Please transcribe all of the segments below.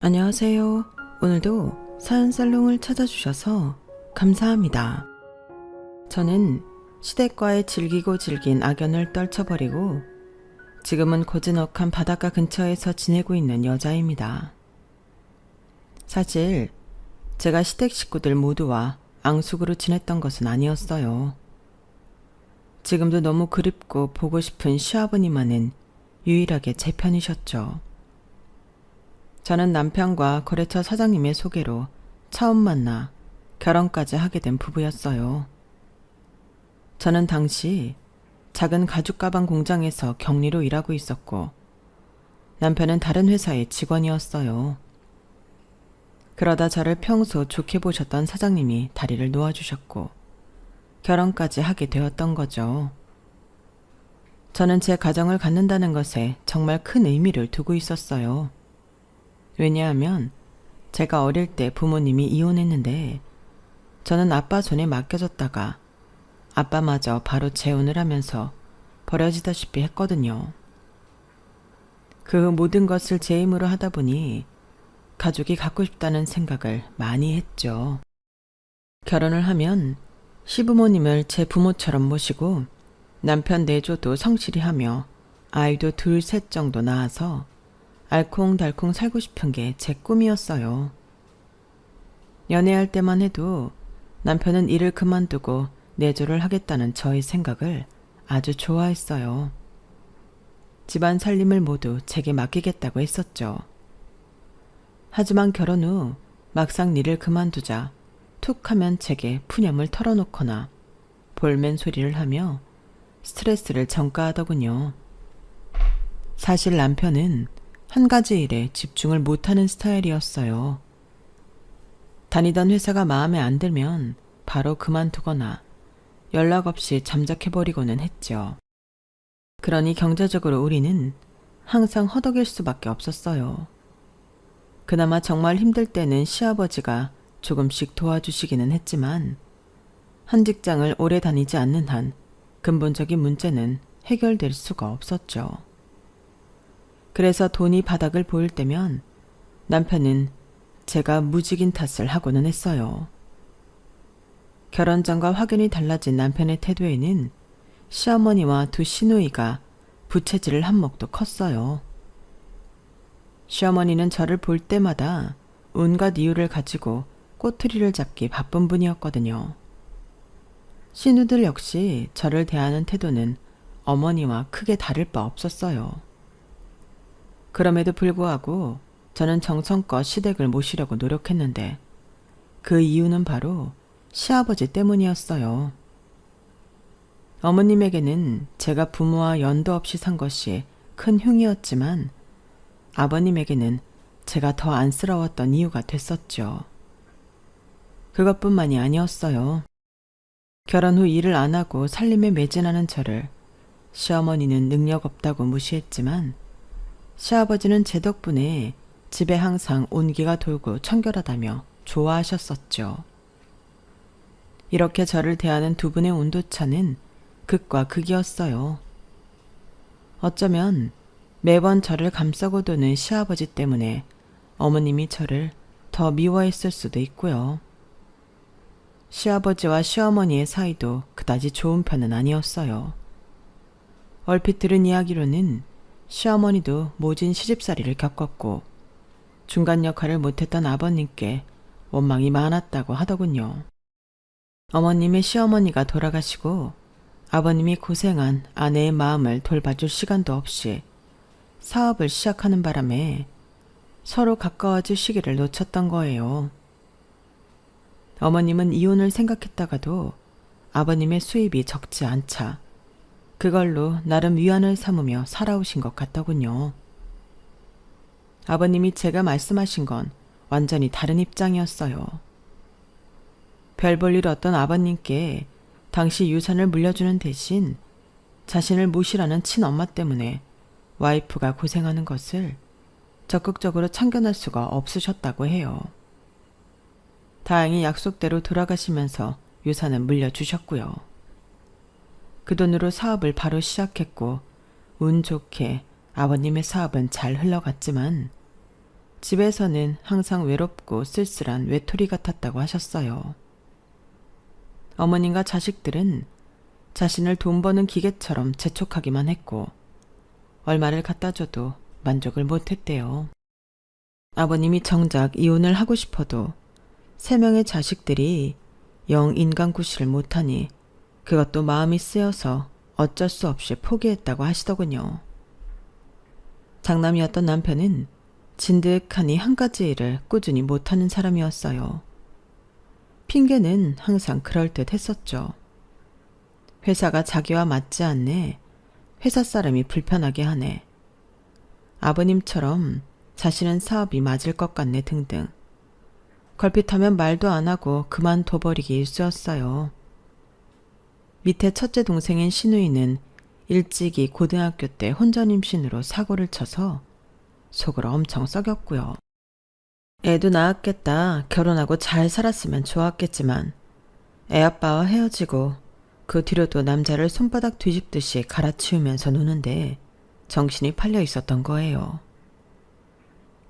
안녕하세요. 오늘도 사연살롱을 찾아주셔서 감사합니다. 저는 시댁과의 질기고 질긴 악연을 떨쳐버리고 지금은 고즈넉한 바닷가 근처에서 지내고 있는 여자입니다. 사실 제가 시댁 식구들 모두와 앙숙으로 지냈던 것은 아니었어요. 지금도 너무 그립고 보고 싶은 시아버님만은 유일하게 제 편이셨죠. 저는 남편과 거래처 사장님의 소개로 처음 만나 결혼까지 하게 된 부부였어요. 저는 당시 작은 가죽 가방 공장에서 격리로 일하고 있었고 남편은 다른 회사의 직원이었어요. 그러다 저를 평소 좋게 보셨던 사장님이 다리를 놓아주셨고 결혼까지 하게 되었던 거죠. 저는 제 가정을 갖는다는 것에 정말 큰 의미를 두고 있었어요. 왜냐하면 제가 어릴 때 부모님이 이혼했는데 저는 아빠 손에 맡겨졌다가 아빠마저 바로 재혼을 하면서 버려지다시피 했거든요. 그 모든 것을 제 힘으로 하다 보니 가족이 갖고 싶다는 생각을 많이 했죠. 결혼을 하면 시부모님을 제 부모처럼 모시고 남편 내조도 성실히 하며 아이도 둘, 셋 정도 낳아서 알콩달콩 살고 싶은 게 제 꿈이었어요. 연애할 때만 해도 남편은 일을 그만두고 내조를 하겠다는 저의 생각을 아주 좋아했어요. 집안 살림을 모두 제게 맡기겠다고 했었죠. 하지만 결혼 후 막상 일을 그만두자 툭 하면 제게 푸념을 털어놓거나 볼멘 소리를 하며 스트레스를 전가하더군요. 사실 남편은 한 가지 일에 집중을 못하는 스타일이었어요. 다니던 회사가 마음에 안 들면 바로 그만두거나 연락 없이 잠적해버리고는 했죠. 그러니 경제적으로 우리는 항상 허덕일 수밖에 없었어요. 그나마 정말 힘들 때는 시아버지가 조금씩 도와주시기는 했지만 한 직장을 오래 다니지 않는 한 근본적인 문제는 해결될 수가 없었죠. 그래서 돈이 바닥을 보일 때면 남편은 제가 무직인 탓을 하고는 했어요. 결혼 전과 확연히 달라진 남편의 태도에는 시어머니와 두 시누이가 부채질을 한몫도 컸어요. 시어머니는 저를 볼 때마다 온갖 이유를 가지고 꼬투리를 잡기 바쁜 분이었거든요. 시누들 역시 저를 대하는 태도는 어머니와 크게 다를 바 없었어요. 그럼에도 불구하고 저는 정성껏 시댁을 모시려고 노력했는데 그 이유는 바로 시아버지 때문이었어요. 어머님에게는 제가 부모와 연도 없이 산 것이 큰 흉이었지만 아버님에게는 제가 더 안쓰러웠던 이유가 됐었죠. 그것뿐만이 아니었어요. 결혼 후 일을 안 하고 살림에 매진하는 저를 시어머니는 능력 없다고 무시했지만 시아버지는 제 덕분에 집에 항상 온기가 돌고 청결하다며 좋아하셨었죠. 이렇게 저를 대하는 두 분의 온도차는 극과 극이었어요. 어쩌면 매번 저를 감싸고 도는 시아버지 때문에 어머님이 저를 더 미워했을 수도 있고요. 시아버지와 시어머니의 사이도 그다지 좋은 편은 아니었어요. 얼핏 들은 이야기로는 시어머니도 모진 시집살이를 겪었고 중간 역할을 못했던 아버님께 원망이 많았다고 하더군요. 어머님의 시어머니가 돌아가시고 아버님이 고생한 아내의 마음을 돌봐줄 시간도 없이 사업을 시작하는 바람에 서로 가까워질 시기를 놓쳤던 거예요. 어머님은 이혼을 생각했다가도 아버님의 수입이 적지 않자 그걸로 나름 위안을 삼으며 살아오신 것 같더군요. 아버님이 제가 말씀하신 건 완전히 다른 입장이었어요. 별 볼 일 없던 아버님께 당시 유산을 물려주는 대신 자신을 모시라는 친엄마 때문에 와이프가 고생하는 것을 적극적으로 참견할 수가 없으셨다고 해요. 다행히 약속대로 돌아가시면서 유산은 물려주셨고요. 그 돈으로 사업을 바로 시작했고 운 좋게 아버님의 사업은 잘 흘러갔지만 집에서는 항상 외롭고 쓸쓸한 외톨이 같았다고 하셨어요. 어머님과 자식들은 자신을 돈 버는 기계처럼 재촉하기만 했고 얼마를 갖다 줘도 만족을 못했대요. 아버님이 정작 이혼을 하고 싶어도 3명의 자식들이 영 인간구실을 못하니 그것도 마음이 쓰여서 어쩔 수 없이 포기했다고 하시더군요. 장남이었던 남편은 진득하니 한 가지 일을 꾸준히 못하는 사람이었어요. 핑계는 항상 그럴듯 했었죠. 회사가 자기와 맞지 않네. 회사 사람이 불편하게 하네. 아버님처럼 자신은 사업이 맞을 것 같네 등등. 걸핏하면 말도 안 하고 그만둬버리기 일쑤였어요. 밑에 첫째 동생인 신우이는 일찍이 고등학교 때 혼전 임신으로 사고를 쳐서 속으로 엄청 썩였고요. 애도 낳았겠다. 결혼하고 잘 살았으면 좋았겠지만 애 아빠와 헤어지고 그 뒤로도 남자를 손바닥 뒤집듯이 갈아치우면서 노는데 정신이 팔려 있었던 거예요.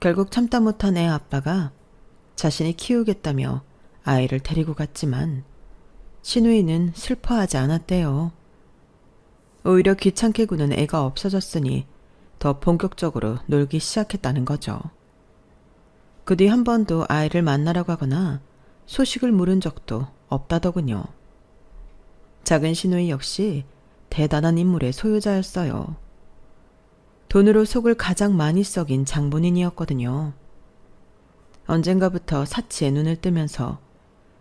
결국 참다 못한 애 아빠가 자신이 키우겠다며 아이를 데리고 갔지만 신우이는 슬퍼하지 않았대요. 오히려 귀찮게 구는 애가 없어졌으니 더 본격적으로 놀기 시작했다는 거죠. 그 뒤 한 번도 아이를 만나라고 하거나 소식을 물은 적도 없다더군요. 작은 신우이 역시 대단한 인물의 소유자였어요. 돈으로 속을 가장 많이 썩인 장본인이었거든요. 언젠가부터 사치에 눈을 뜨면서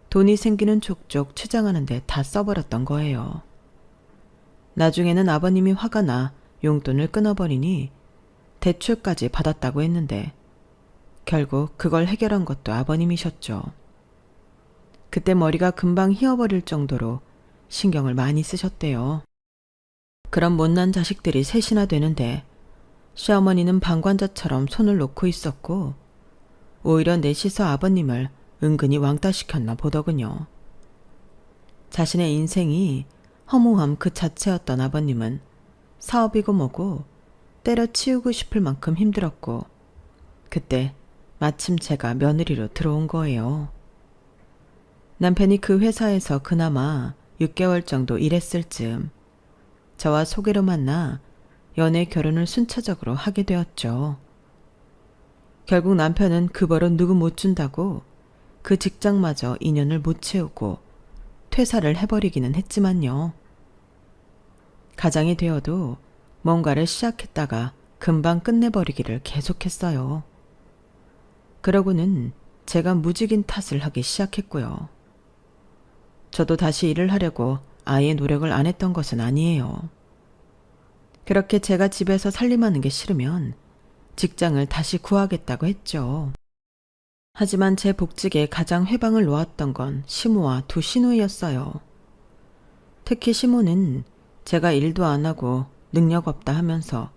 돈이 생기는 족족 취장하는데 다 써버렸던 거예요. 나중에는 아버님이 화가 나 용돈을 끊어버리니 대출까지 받았다고 했는데 결국 그걸 해결한 것도 아버님이셨죠. 그때 머리가 금방 휘어버릴 정도로 신경을 많이 쓰셨대요. 그런 못난 자식들이 셋이나 되는데 시어머니는 방관자처럼 손을 놓고 있었고 오히려 넷이서 아버님을 은근히 왕따시켰나 보더군요. 자신의 인생이 허무함 그 자체였던 아버님은 사업이고 뭐고 때려치우고 싶을 만큼 힘들었고 그때 마침 제가 며느리로 들어온 거예요. 남편이 그 회사에서 그나마 6개월 정도 일했을 즈음 저와 소개로 만나 연애 결혼을 순차적으로 하게 되었죠. 결국 남편은 그 벌은 누구 못 준다고 그 직장마저 인연을 못 채우고 퇴사를 해버리기는 했지만요. 가장이 되어도 뭔가를 시작했다가 금방 끝내버리기를 계속했어요. 그러고는 제가 무직인 탓을 하기 시작했고요. 저도 다시 일을 하려고 아예 노력을 안 했던 것은 아니에요. 그렇게 제가 집에서 살림하는 게 싫으면 직장을 다시 구하겠다고 했죠. 하지만 제 복직에 가장 회방을 놓았던 건 시모와 두 시누이였어요. 특히 시모는 제가 일도 안 하고 능력 없다 하면서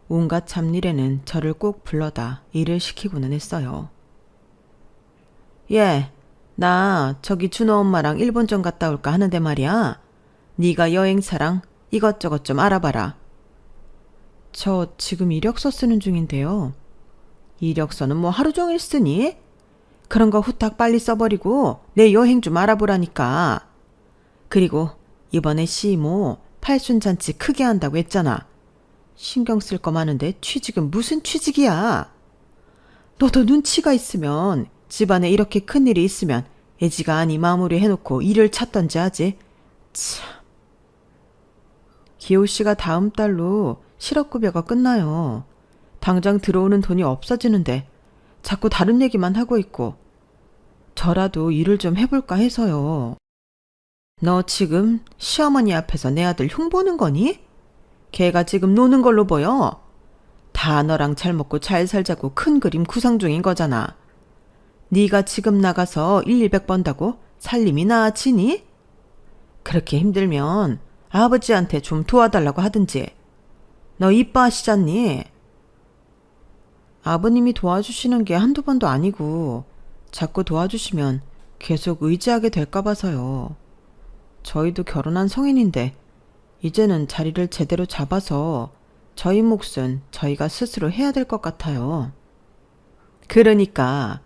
온갖 잡일에는 저를 꼭 불러다 일을 시키고는 했어요. 예, 나 저기 준호 엄마랑 일본 좀 갔다 올까 하는데 말이야. 네가 여행사랑 이것저것 좀 알아봐라. 저 지금 이력서 쓰는 중인데요. 이력서는 뭐 하루 종일 쓰니? 그런 거 후딱 빨리 써버리고 내 여행 좀 알아보라니까. 그리고 이번에 시모 팔순잔치 크게 한다고 했잖아. 신경 쓸 거 많은데 취직은 무슨 취직이야. 너도 눈치가 있으면 집안에 이렇게 큰일이 있으면 애지가 아니 마무리 해놓고 일을 찾던지 하지. 참. 기호 씨가 다음 달로 실업급여가 끝나요. 당장 들어오는 돈이 없어지는데 자꾸 다른 얘기만 하고 있고 저라도 일을 좀 해볼까 해서요. 너 지금 시어머니 앞에서 내 아들 흉보는 거니? 걔가 지금 노는 걸로 보여. 다 너랑 잘 먹고 잘 살자고 큰 그림 구상 중인 거잖아. 네가 지금 나가서 1,200 번다고 살림이 나아지니? 그렇게 힘들면 아버지한테 좀 도와달라고 하든지. 너 이뻐하시잖니? 아버님이 도와주시는 게 한두 번도 아니고 자꾸 도와주시면 계속 의지하게 될까 봐서요. 저희도 결혼한 성인인데 이제는 자리를 제대로 잡아서 저희 몫은 저희가 스스로 해야 될 것 같아요. 그러니까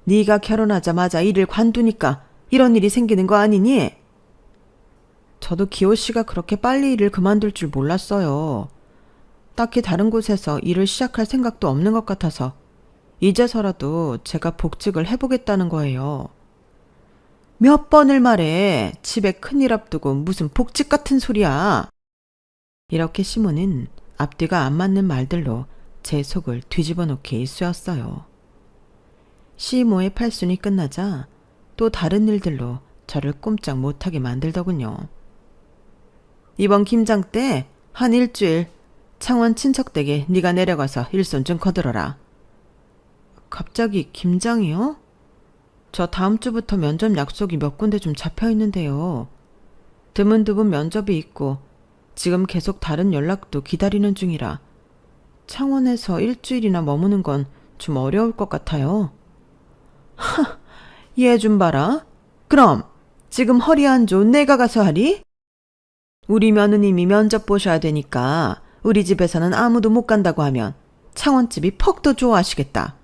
네가 결혼하자마자 일을 관두니까 이런 일이 생기는 거 아니니? 저도 기호 씨가 그렇게 빨리 일을 그만둘 줄 몰랐어요. 딱히 다른 곳에서 일을 시작할 생각도 없는 것 같아서 이제서라도 제가 복직을 해보겠다는 거예요. 몇 번을 말해. 집에 큰일 앞두고 무슨 복직 같은 소리야. 이렇게 시몬은 앞뒤가 안 맞는 말들로 제 속을 뒤집어 놓기 일쑤였어요. 시모의 팔순이 끝나자 또 다른 일들로 저를 꼼짝 못하게 만들더군요. 이번 김장 때 한 일주일 창원 친척 댁에 네가 내려가서 일손 좀 거들어라. 갑자기 김장이요? 저 다음 주부터 면접 약속이 몇 군데 좀 잡혀 있는데요. 드문드문 면접이 있고 지금 계속 다른 연락도 기다리는 중이라 창원에서 일주일이나 머무는 건 좀 어려울 것 같아요. 하, 얘 좀 봐라. 그럼 지금 허리 안 좋은 내가 가서 하리? 우리 며느님이 면접 보셔야 되니까 우리 집에서는 아무도 못 간다고 하면 창원집이 퍽 더 좋아하시겠다.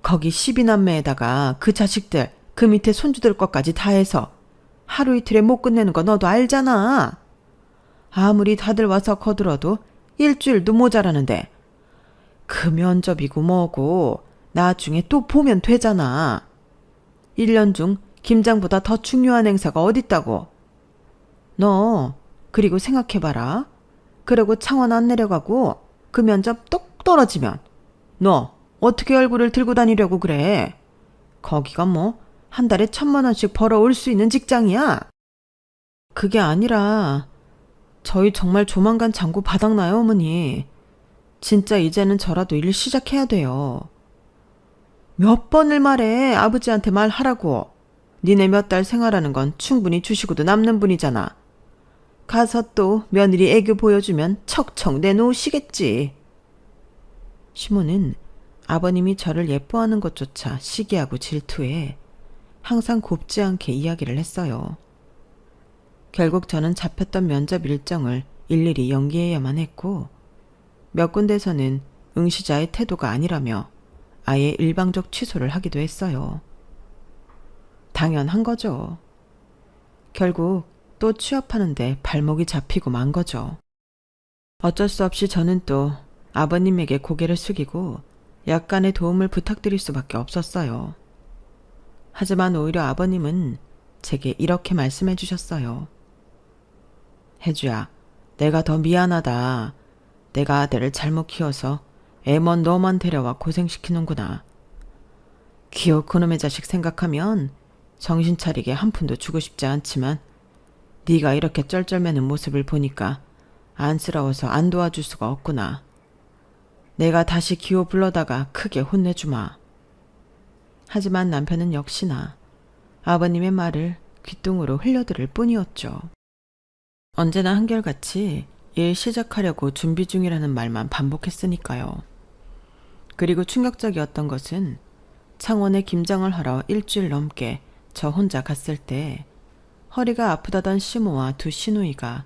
거기 12남매에다가 그 자식들, 그 밑에 손주들 것까지 다 해서 하루 이틀에 못 끝내는 거 너도 알잖아. 아무리 다들 와서 거들어도 일주일도 모자라는데 그 면접이고 뭐고 나중에 또 보면 되잖아. 1년 중 김장보다 더 중요한 행사가 어딨다고. 너 그리고 생각해봐라. 그러고 창원 안 내려가고 그 면접 똑 떨어지면 너 어떻게 얼굴을 들고 다니려고 그래. 거기가 뭐 한 달에 1,000만 원씩 벌어올 수 있는 직장이야. 그게 아니라 저희 정말 조만간 장고 바닥나요, 어머니. 진짜 이제는 저라도 일 시작해야 돼요. 몇 번을 말해. 아버지한테 말하라고. 니네 몇 달 생활하는 건 충분히 주시고도 남는 분이잖아. 가서 또 며느리 애교 보여주면 척척 내놓으시겠지. 시모는 아버님이 저를 예뻐하는 것조차 시기하고 질투해 항상 곱지 않게 이야기를 했어요. 결국 저는 잡혔던 면접 일정을 일일이 연기해야만 했고 몇 군데서는 응시자의 태도가 아니라며 아예 일방적 취소를 하기도 했어요. 당연한 거죠. 결국 또 취업하는데 발목이 잡히고 만 거죠. 어쩔 수 없이 저는 또 아버님에게 고개를 숙이고 약간의 도움을 부탁드릴 수밖에 없었어요. 하지만 오히려 아버님은 제게 이렇게 말씀해 주셨어요. 혜주야, 내가 더 미안하다. 내가 아들을 잘못 키워서 애먼 너만 데려와 고생시키는구나. 기어 그놈의 자식 생각하면 정신 차리게 한 푼도 주고 싶지 않지만 네가 이렇게 쩔쩔매는 모습을 보니까 안쓰러워서 안 도와줄 수가 없구나. 내가 다시 기호 불러다가 크게 혼내주마. 하지만 남편은 역시나 아버님의 말을 귓등으로 흘려들을 뿐이었죠. 언제나 한결같이 일 시작하려고 준비 중이라는 말만 반복했으니까요. 그리고 충격적이었던 것은 창원에 김장을 하러 일주일 넘게 저 혼자 갔을 때 허리가 아프다던 시모와 두 시누이가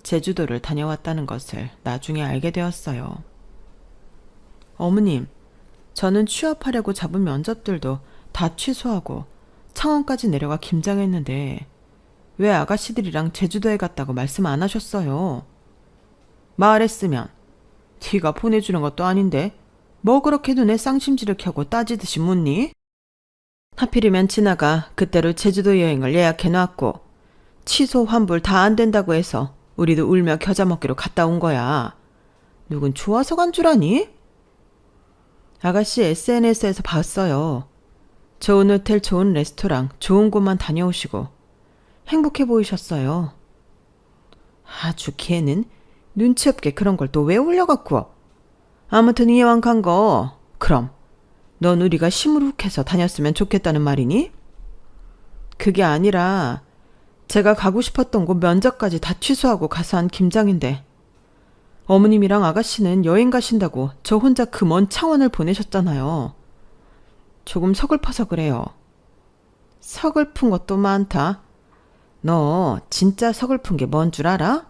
제주도를 다녀왔다는 것을 나중에 알게 되었어요. 어머님, 저는 취업하려고 잡은 면접들도 다 취소하고 창원까지 내려가 김장했는데 왜 아가씨들이랑 제주도에 갔다고 말씀 안 하셨어요? 말했으면 뒤가 보내주는 것도 아닌데 뭐 그렇게 눈에 쌍심지를 켜고 따지듯이 묻니? 하필이면 진아가 그때로 제주도 여행을 예약해놨고 취소 환불 다 안 된다고 해서 우리도 울며 겨자 먹기로 갔다 온 거야. 누군 좋아서 간 줄 아니? 아가씨 SNS에서 봤어요. 좋은 호텔, 좋은 레스토랑, 좋은 곳만 다녀오시고 행복해 보이셨어요. 아주 걔는 눈치 없게 그런 걸 또 왜 올려갖고. 아무튼 이왕 간 거 그럼 넌 우리가 시무룩해서 다녔으면 좋겠다는 말이니? 그게 아니라 제가 가고 싶었던 곳 면접까지 다 취소하고 가서 한 김장인데 어머님이랑 아가씨는 여행 가신다고 저 혼자 그 먼 창원을 보내셨잖아요. 조금 서글퍼서 그래요. 서글픈 것도 많다. 너 진짜 서글픈 게 뭔 줄 알아?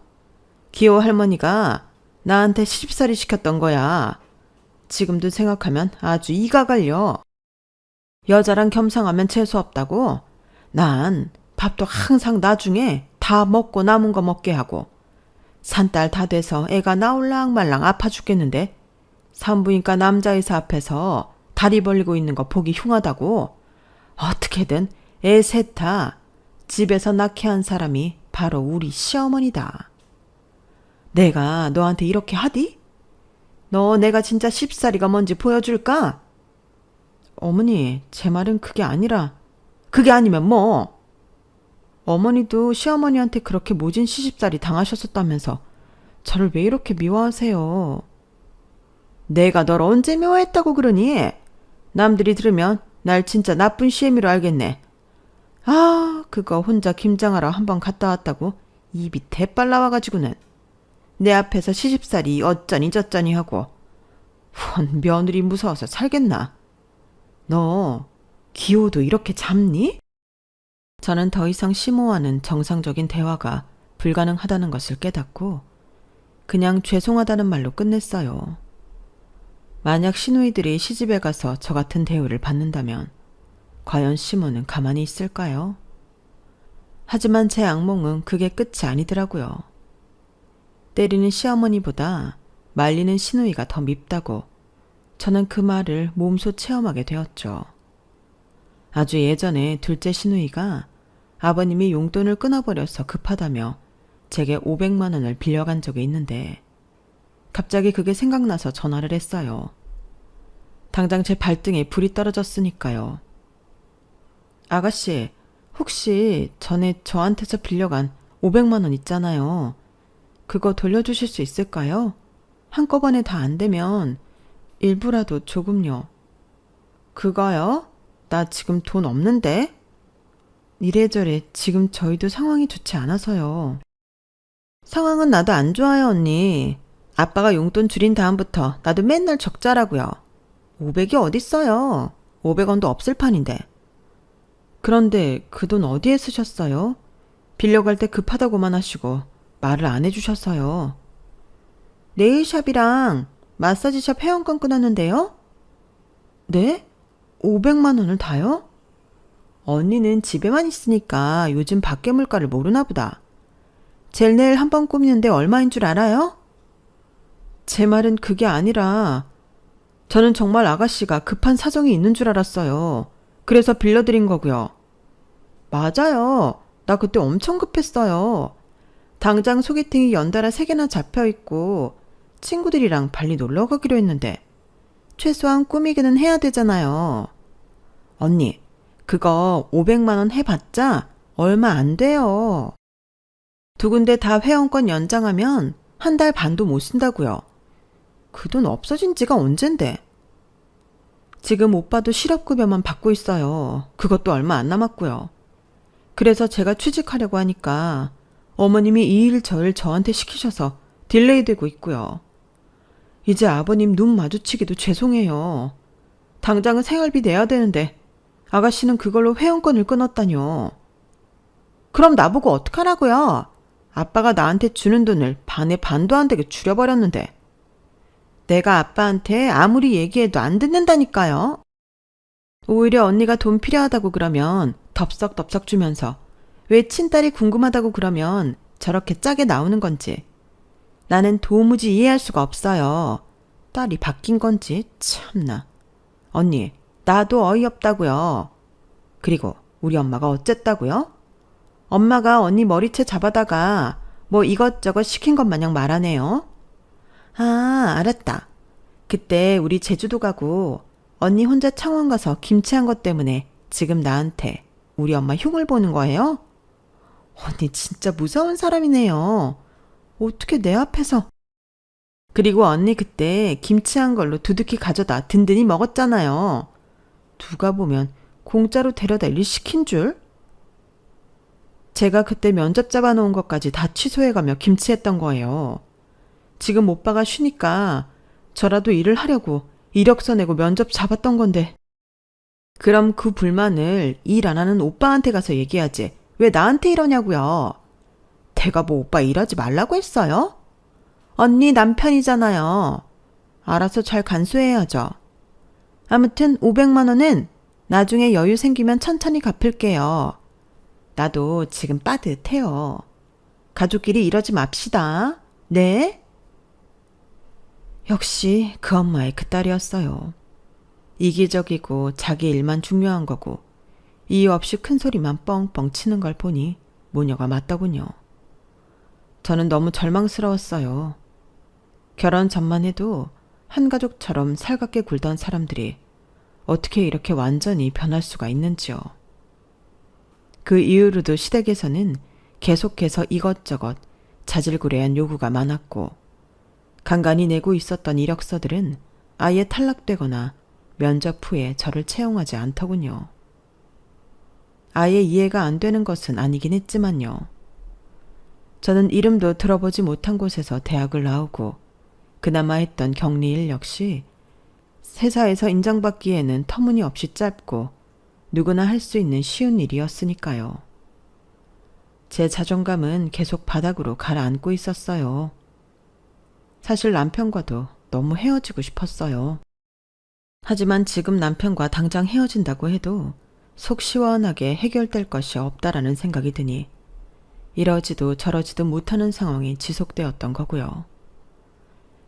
기호 할머니가 나한테 시집살이 시켰던 거야. 지금도 생각하면 아주 이가 갈려. 여자랑 겸상하면 재수없다고? 난 밥도 항상 나중에 다 먹고 남은 거 먹게 하고, 산딸 다 돼서 애가 나올랑 말랑 아파 죽겠는데 산부인과 남자의사 앞에서 다리 벌리고 있는 거 보기 흉하다고? 어떻게든 애 셋 다 집에서 낳게 한 사람이 바로 우리 시어머니다. 내가 너한테 이렇게 하디? 너 내가 진짜 쉽사리가 뭔지 보여줄까? 어머니, 제 말은 그게 아니라. 그게 아니면 뭐? 어머니도 시어머니한테 그렇게 모진 시집살이 당하셨었다면서 저를 왜 이렇게 미워하세요? 내가 널 언제 미워했다고 그러니? 남들이 들으면 날 진짜 나쁜 시애미로 알겠네. 아, 그거 혼자 김장하러 한번 갔다 왔다고 입이 대빨 나와가지고는 내 앞에서 시집살이 어쩌니 저쩌니 하고. 원 며느리 무서워서 살겠나? 너 기호도 이렇게 잡니? 저는 더 이상 시모와는 정상적인 대화가 불가능하다는 것을 깨닫고 그냥 죄송하다는 말로 끝냈어요. 만약 시누이들이 시집에 가서 저 같은 대우를 받는다면 과연 시모는 가만히 있을까요? 하지만 제 악몽은 그게 끝이 아니더라고요. 때리는 시어머니보다 말리는 시누이가 더 밉다고 저는 그 말을 몸소 체험하게 되었죠. 아주 예전에 둘째 시누이가 아버님이 용돈을 끊어버려서 급하다며 제게 500만 원을 빌려간 적이 있는데 갑자기 그게 생각나서 전화를 했어요. 당장 제 발등에 불이 떨어졌으니까요. 아가씨, 혹시 전에 저한테서 빌려간 500만 원 있잖아요. 그거 돌려주실 수 있을까요? 한꺼번에 다 안 되면 일부라도 조금요. 그거요? 나 지금 돈 없는데? 이래저래 지금 저희도 상황이 좋지 않아서요. 상황은 나도 안 좋아요, 언니. 아빠가 용돈 줄인 다음부터 나도 맨날 적자라고요. 500이 어딨어요. 500원도 없을 판인데. 그런데 그 돈 어디에 쓰셨어요? 빌려갈 때 급하다고만 하시고 말을 안 해주셨어요. 네일샵이랑 마사지샵 회원권 끊었는데요? 네? 500만 원을 다요? 언니는 집에만 있으니까 요즘 밖에 물가를 모르나 보다. 젤네일 한 번 꾸미는데 얼마인 줄 알아요? 제 말은 그게 아니라 저는 정말 아가씨가 급한 사정이 있는 줄 알았어요. 그래서 빌려드린 거고요. 맞아요. 나 그때 엄청 급했어요. 당장 소개팅이 연달아 3개나 잡혀있고 친구들이랑 발리 놀러 가기로 했는데 최소한 꾸미기는 해야 되잖아요. 언니, 그거 500만 원 해봤자 얼마 안 돼요. 2군데 다 회원권 연장하면 1달 반도 못 쓴다고요. 그 돈 없어진 지가 언젠데. 지금 오빠도 실업급여만 받고 있어요. 그것도 얼마 안 남았고요. 그래서 제가 취직하려고 하니까 어머님이 이 일 저 일 저한테 시키셔서 딜레이 되고 있고요. 이제 아버님 눈 마주치기도 죄송해요. 당장은 생활비 내야 되는데 아가씨는 그걸로 회원권을 끊었다뇨. 그럼 나보고 어떡하라고요? 아빠가 나한테 주는 돈을 반에 반도 안 되게 줄여버렸는데. 내가 아빠한테 아무리 얘기해도 안 듣는다니까요. 오히려 언니가 돈 필요하다고 그러면 덥석덥석 주면서 왜 친딸이 궁금하다고 그러면 저렇게 짜게 나오는 건지 나는 도무지 이해할 수가 없어요. 딸이 바뀐 건지 참나. 언니, 나도 어이없다고요. 그리고 우리 엄마가 어쨌다고요? 엄마가 언니 머리채 잡아다가 뭐 이것저것 시킨 것 마냥 말하네요. 아, 알았다. 그때 우리 제주도 가고 언니 혼자 창원 가서 김치한 것 때문에 지금 나한테 우리 엄마 흉을 보는 거예요? 언니 진짜 무서운 사람이네요. 어떻게 내 앞에서. 그리고 언니 그때 김치한 걸로 두둑히 가져다 든든히 먹었잖아요. 누가 보면 공짜로 데려다 일 시킨 줄? 제가 그때 면접 잡아놓은 것까지 다 취소해가며 김치했던 거예요. 지금 오빠가 쉬니까 저라도 일을 하려고 이력서 내고 면접 잡았던 건데. 그럼 그 불만을 일 안 하는 오빠한테 가서 얘기하지. 왜 나한테 이러냐고요. 내가 뭐 오빠 일하지 말라고 했어요? 언니 남편이잖아요. 알아서 잘 간수해야죠. 아무튼 500만 원은 나중에 여유 생기면 천천히 갚을게요. 나도 지금 빠듯해요. 가족끼리 이러지 맙시다. 네? 역시 그 엄마의 그 딸이었어요. 이기적이고 자기 일만 중요한 거고 이유 없이 큰 소리만 뻥뻥 치는 걸 보니 모녀가 맞더군요. 저는 너무 절망스러웠어요. 결혼 전만 해도 한 가족처럼 살갑게 굴던 사람들이 어떻게 이렇게 완전히 변할 수가 있는지요. 그 이후로도 시댁에서는 계속해서 이것저것 자질구레한 요구가 많았고 간간히 내고 있었던 이력서들은 아예 탈락되거나 면접 후에 저를 채용하지 않더군요. 아예 이해가 안 되는 것은 아니긴 했지만요. 저는 이름도 들어보지 못한 곳에서 대학을 나오고 그나마 했던 격리일 역시 회사에서 인정받기에는 터무니없이 짧고 누구나 할 수 있는 쉬운 일이었으니까요. 제 자존감은 계속 바닥으로 가라앉고 있었어요. 사실 남편과도 너무 헤어지고 싶었어요. 하지만 지금 남편과 당장 헤어진다고 해도 속 시원하게 해결될 것이 없다라는 생각이 드니 이러지도 저러지도 못하는 상황이 지속되었던 거고요.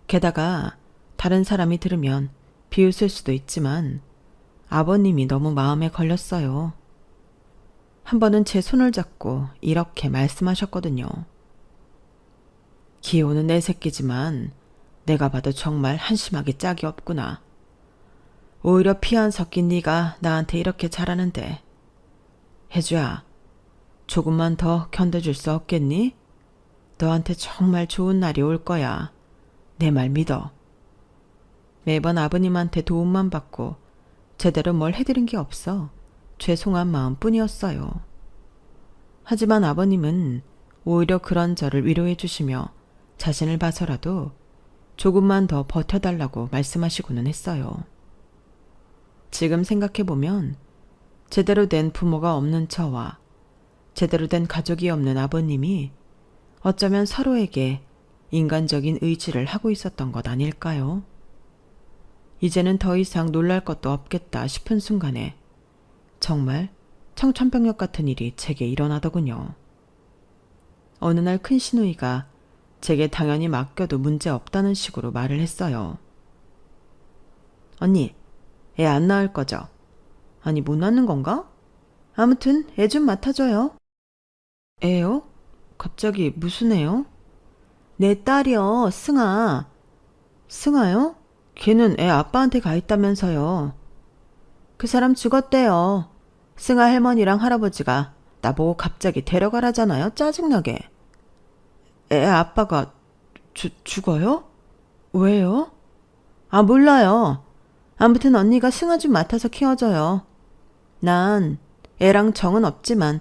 게다가 다른 사람이 들으면 비웃을 수도 있지만 아버님이 너무 마음에 걸렸어요. 한 번은 제 손을 잡고 이렇게 말씀하셨거든요. 기호는 내 새끼지만 내가 봐도 정말 한심하게 짝이 없구나. 오히려 피안 섞인 네가 나한테 이렇게 잘하는데 혜주야, 조금만 더 견뎌줄 수 없겠니? 너한테 정말 좋은 날이 올 거야. 내 말 믿어. 매번 아버님한테 도움만 받고 제대로 뭘 해드린 게 없어 죄송한 마음뿐이었어요. 하지만 아버님은 오히려 그런 저를 위로해 주시며 자신을 봐서라도 조금만 더 버텨달라고 말씀하시고는 했어요. 지금 생각해보면 제대로 된 부모가 없는 저와 제대로 된 가족이 없는 아버님이 어쩌면 서로에게 인간적인 의지를 하고 있었던 것 아닐까요? 이제는 더 이상 놀랄 것도 없겠다 싶은 순간에 정말 청천벽력 같은 일이 제게 일어나더군요. 어느 날 큰 시누이가 제게 당연히 맡겨도 문제 없다는 식으로 말을 했어요. 언니, 애 안 낳을 거죠? 아니, 못 낳는 건가? 아무튼 애 좀 맡아줘요. 애요? 갑자기 무슨 애요? 내 딸이요, 승아. 승아요? 걔는 애 아빠한테 가 있다면서요. 그 사람 죽었대요. 승아 할머니랑 할아버지가 나보고 갑자기 데려가라잖아요. 짜증나게. 애 아빠가 죽어요? 왜요? 아, 몰라요. 아무튼 언니가 승아 좀 맡아서 키워줘요. 난 애랑 정은 없지만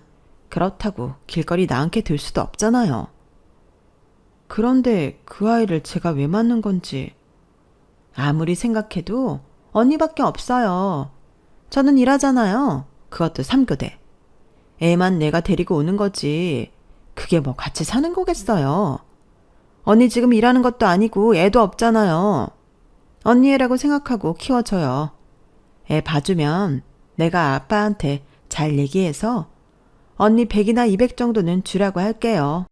그렇다고 길거리 나앉게 될 수도 없잖아요. 그런데 그 아이를 제가 왜 맡는 건지 아무리 생각해도 언니밖에 없어요. 저는 일하잖아요. 그것도 3교대. 애만 내가 데리고 오는 거지. 그게 뭐 같이 사는 거겠어요. 언니 지금 일하는 것도 아니고 애도 없잖아요. 언니 애라고 생각하고 키워줘요. 애 봐주면 내가 아빠한테 잘 얘기해서 언니 100이나 200 정도는 주라고 할게요.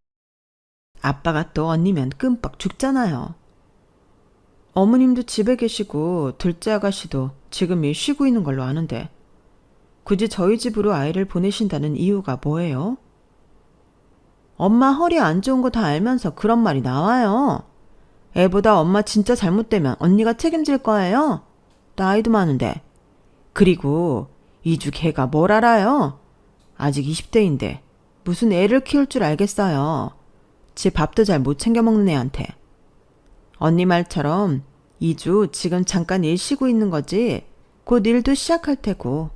아빠가 또 언니면 끔뻑 죽잖아요. 어머님도 집에 계시고 둘째 아가씨도 지금 일 쉬고 있는 걸로 아는데 굳이 저희 집으로 아이를 보내신다는 이유가 뭐예요? 엄마 허리 안 좋은 거 다 알면서 그런 말이 나와요. 애보다 엄마 진짜 잘못되면 언니가 책임질 거예요. 나이도 많은데. 그리고 이주 걔가 뭘 알아요? 아직 20대인데 무슨 애를 키울 줄 알겠어요. 지 밥도 잘 못 챙겨 먹는 애한테. 언니 말처럼 이주 지금 잠깐 일 쉬고 있는 거지 곧 일도 시작할 테고.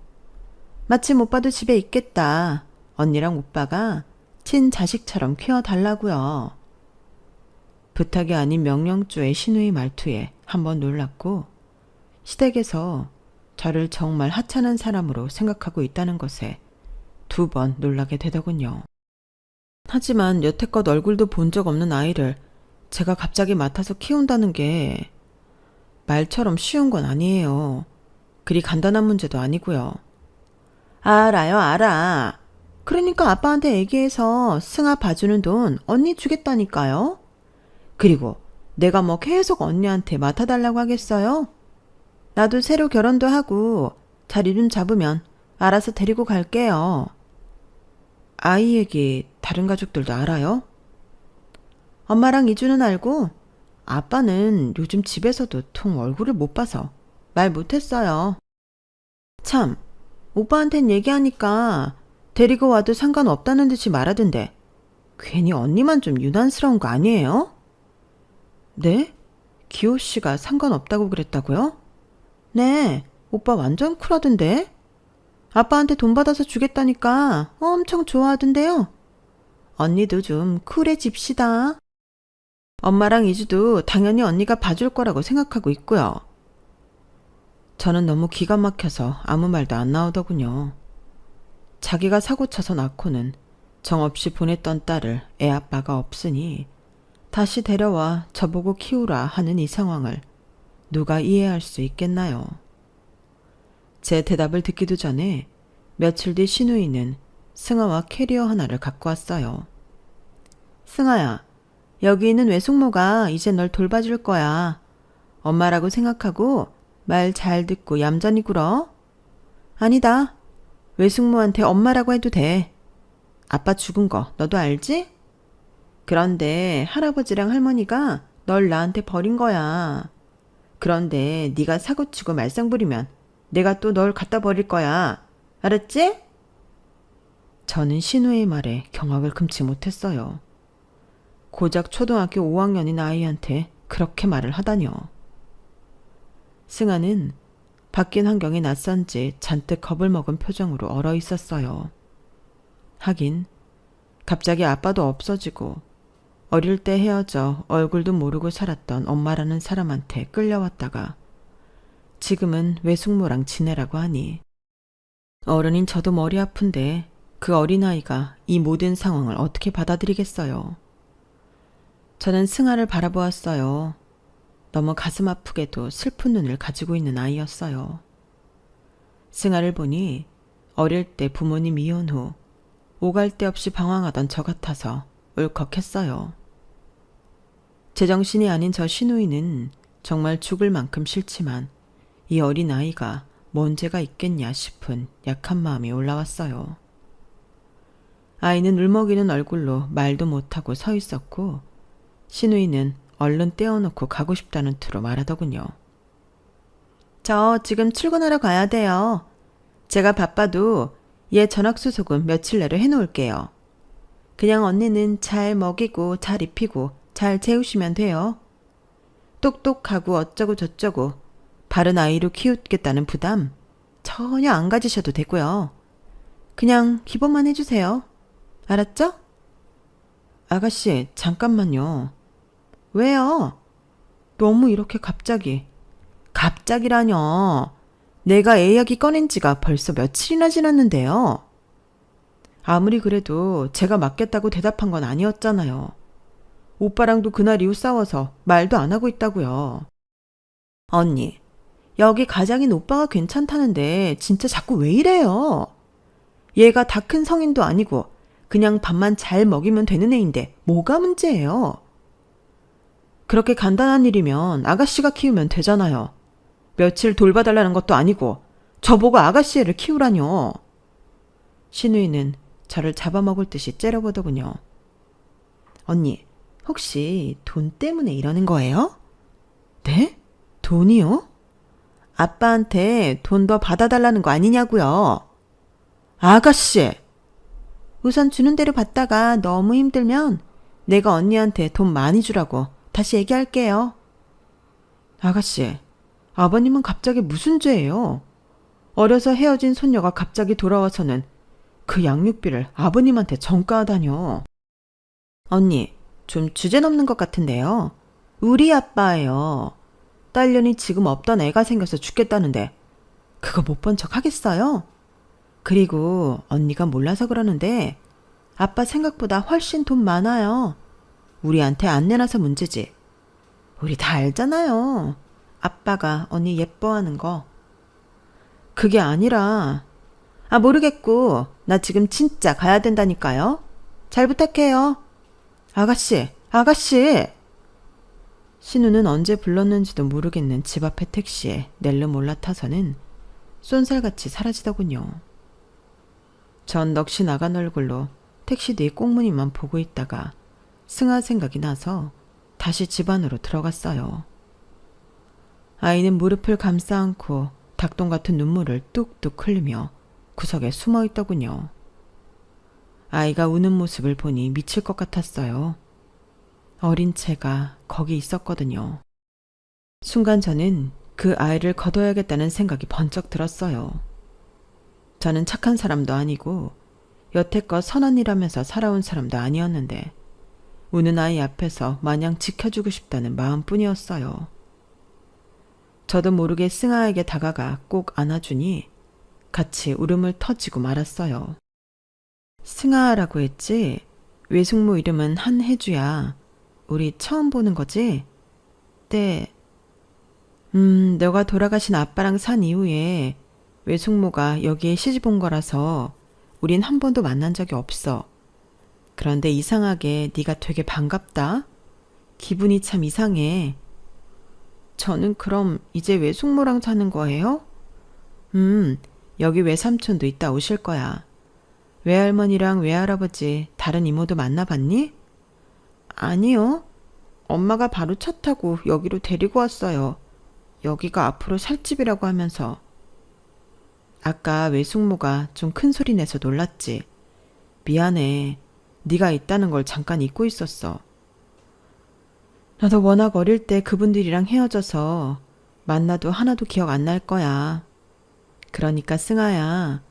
마침 오빠도 집에 있겠다. 언니랑 오빠가 친자식처럼 키워달라고요. 부탁이 아닌 명령조의 시누이 말투에 한번 놀랐고 시댁에서 저를 정말 하찮은 사람으로 생각하고 있다는 것에 2번 놀라게 되더군요. 하지만 여태껏 얼굴도 본 적 없는 아이를 제가 갑자기 맡아서 키운다는 게 말처럼 쉬운 건 아니에요. 그리 간단한 문제도 아니고요. 알아요, 알아. 그러니까 아빠한테 얘기해서 승아 봐주는 돈 언니 주겠다니까요. 그리고 내가 뭐 계속 언니한테 맡아달라고 하겠어요? 나도 새로 결혼도 하고 자리 좀 잡으면 알아서 데리고 갈게요. 아이 얘기 다른 가족들도 알아요? 엄마랑 이주는 알고 아빠는 요즘 집에서도 통 얼굴을 못 봐서 말 못했어요. 참, 오빠한텐 얘기하니까 데리고 와도 상관없다는 듯이 말하던데 괜히 언니만 좀 유난스러운 거 아니에요? 네? 기호 씨가 상관없다고 그랬다고요? 네, 오빠 완전 쿨하던데? 아빠한테 돈 받아서 주겠다니까 엄청 좋아하던데요? 언니도 좀 쿨해집시다. 엄마랑 이주도 당연히 언니가 봐줄 거라고 생각하고 있고요. 저는 너무 기가 막혀서 아무 말도 안 나오더군요. 자기가 사고 쳐서 낳고는 정없이 보냈던 딸을 애 아빠가 없으니 다시 데려와 저보고 키우라 하는 이 상황을 누가 이해할 수 있겠나요? 제 대답을 듣기도 전에 며칠 뒤 신우이는 승아와 캐리어 하나를 갖고 왔어요. 승아야, 여기 있는 외숙모가 이제 널 돌봐줄 거야. 엄마라고 생각하고 말 잘 듣고 얌전히 굴어. 아니다. 외숙모한테 엄마라고 해도 돼. 아빠 죽은 거 너도 알지? 그런데 할아버지랑 할머니가 널 나한테 버린 거야. 그런데 네가 사고치고 말썽 부리면 내가 또 널 갖다 버릴 거야. 알았지? 저는 신우의 말에 경악을 금치 못했어요. 고작 초등학교 5학년인 아이한테 그렇게 말을 하다뇨. 승아는 바뀐 환경에 낯선지 잔뜩 겁을 먹은 표정으로 얼어 있었어요. 하긴 갑자기 아빠도 없어지고 어릴 때 헤어져 얼굴도 모르고 살았던 엄마라는 사람한테 끌려왔다가 지금은 외숙모랑 지내라고 하니 어른인 저도 머리 아픈데 그 어린아이가 이 모든 상황을 어떻게 받아들이겠어요. 저는 승아를 바라보았어요. 너무 가슴 아프게도 슬픈 눈을 가지고 있는 아이였어요. 승아를 보니 어릴 때 부모님 이혼 후 오갈 데 없이 방황하던 저 같아서 울컥했어요. 제정신이 아닌 저 신우이는 정말 죽을 만큼 싫지만 이 어린 아이가 뭔 죄가 있겠냐 싶은 약한 마음이 올라왔어요. 아이는 울먹이는 얼굴로 말도 못하고 서 있었고 신우이는 얼른 떼어놓고 가고 싶다는 투로 말하더군요. 저 지금 출근하러 가야 돼요. 제가 바빠도 얘 전학수속은 며칠 내로 해놓을게요. 그냥 언니는 잘 먹이고 잘 입히고 잘 재우시면 돼요. 똑똑하고 어쩌고 저쩌고 바른 아이로 키우겠다는 부담 전혀 안 가지셔도 되고요. 그냥 기본만 해주세요. 알았죠? 아가씨, 잠깐만요. 왜요? 너무 이렇게 갑자기. 갑자기라뇨. 내가 애 이야기 꺼낸 지가 벌써 며칠이나 지났는데요. 아무리 그래도 제가 맞겠다고 대답한 건 아니었잖아요. 오빠랑도 그날 이후 싸워서 말도 안 하고 있다고요. 언니, 여기 가장인 오빠가 괜찮다는데 진짜 자꾸 왜 이래요? 얘가 다 큰 성인도 아니고 그냥 밥만 잘 먹이면 되는 애인데 뭐가 문제예요? 그렇게 간단한 일이면 아가씨가 키우면 되잖아요. 며칠 돌봐달라는 것도 아니고 저보고 아가씨 애를 키우라뇨. 신우이는 저를 잡아먹을 듯이 째려보더군요. 언니, 혹시 돈 때문에 이러는 거예요? 네? 돈이요? 아빠한테 돈 더 받아달라는 거 아니냐고요. 아가씨! 우선 주는 대로 받다가 너무 힘들면 내가 언니한테 돈 많이 주라고 다시 얘기할게요. 아가씨, 아버님은 갑자기 무슨 죄예요? 어려서 헤어진 손녀가 갑자기 돌아와서는 그 양육비를 아버님한테 전가하다뇨. 언니, 좀 주제넘는 것 같은데요. 우리 아빠예요. 딸년이 지금 없던 애가 생겨서 죽겠다는데 그거 못 본 척 하겠어요? 그리고 언니가 몰라서 그러는데 아빠 생각보다 훨씬 돈 많아요. 우리한테 안 내놔서 문제지. 우리 다 알잖아요. 아빠가 언니 예뻐하는 거. 그게 아니라, 모르겠고, 나 지금 진짜 가야 된다니까요. 잘 부탁해요. 아가씨, 아가씨! 신우는 언제 불렀는지도 모르겠는 집 앞의 택시에 낼름 올라타서는 쏜살같이 사라지더군요. 전 넋이 나간 얼굴로 택시 뒤 꽁무니만 보고 있다가 승아 생각이 나서 다시 집 안으로 들어갔어요. 아이는 무릎을 감싸 안고 닭똥 같은 눈물을 뚝뚝 흘리며 구석에 숨어 있더군요. 아이가 우는 모습을 보니 미칠 것 같았어요. 어린 채가 거기 있었거든요. 순간 저는 그 아이를 거둬야겠다는 생각이 번쩍 들었어요. 저는 착한 사람도 아니고 여태껏 선한 일하면서 살아온 사람도 아니었는데 우는 아이 앞에서 마냥 지켜주고 싶다는 마음뿐이었어요. 저도 모르게 승아에게 다가가 꼭 안아주니 같이 울음을 터지고 말았어요. 승아라고 했지? 외숙모 이름은 한혜주야. 우리 처음 보는 거지? 네. 너가 돌아가신 아빠랑 산 이후에 외숙모가 여기에 시집 온 거라서 우린 한 번도 만난 적이 없어. 그런데 이상하게 네가 되게 반갑다. 기분이 참 이상해. 저는 그럼 이제 외숙모랑 사는 거예요? 여기 외삼촌도 이따 오실 거야. 외할머니랑 외할아버지 다른 이모도 만나봤니? 아니요. 엄마가 바로 차 타고 여기로 데리고 왔어요. 여기가 앞으로 살 집이라고 하면서. 아까 외숙모가 좀 큰 소리 내서 놀랐지. 미안해. 네가 있다는 걸 잠깐 잊고 있었어. 나도 워낙 어릴 때 그분들이랑 헤어져서 만나도 하나도 기억 안 날 거야. 그러니까 승아야,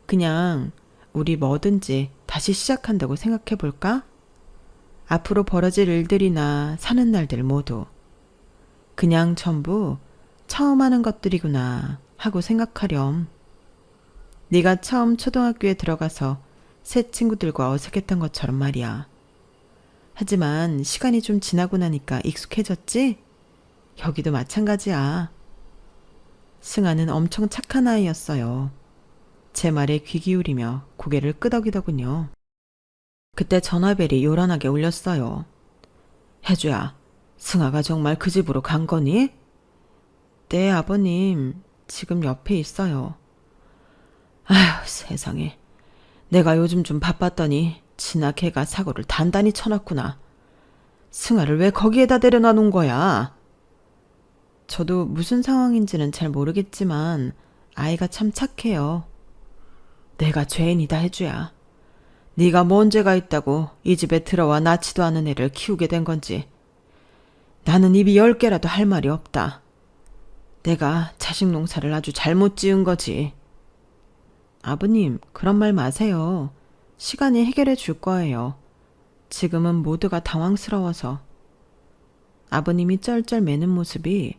그냥 우리 뭐든지 다시 시작한다고 생각해 볼까? 앞으로 벌어질 일들이나 사는 날들 모두 그냥 전부 처음 하는 것들이구나 하고 생각하렴. 네가 처음 초등학교에 들어가서 새 친구들과 어색했던 것처럼 말이야. 하지만 시간이 좀 지나고 나니까 익숙해졌지? 여기도 마찬가지야. 승아는 엄청 착한 아이였어요. 제 말에 귀 기울이며 고개를 끄덕이더군요. 그때 전화벨이 요란하게 울렸어요. 혜주야, 승아가 정말 그 집으로 간 거니? 네, 아버님. 지금 옆에 있어요. 아휴, 세상에. 내가 요즘 좀 바빴더니 지나 걔가 사고를 단단히 쳐놨구나. 승아를 왜 거기에다 데려다 놓은 거야? 저도 무슨 상황인지는 잘 모르겠지만 아이가 참 착해요. 내가 죄인이다 해주야. 네가 뭔 죄가 있다고 이 집에 들어와 낳지도 않은 애를 키우게 된 건지. 나는 입이 10개라도 할 말이 없다. 내가 자식 농사를 아주 잘못 지은 거지. 아버님, 그런 말 마세요. 시간이 해결해 줄 거예요. 지금은 모두가 당황스러워서. 아버님이 쩔쩔 매는 모습이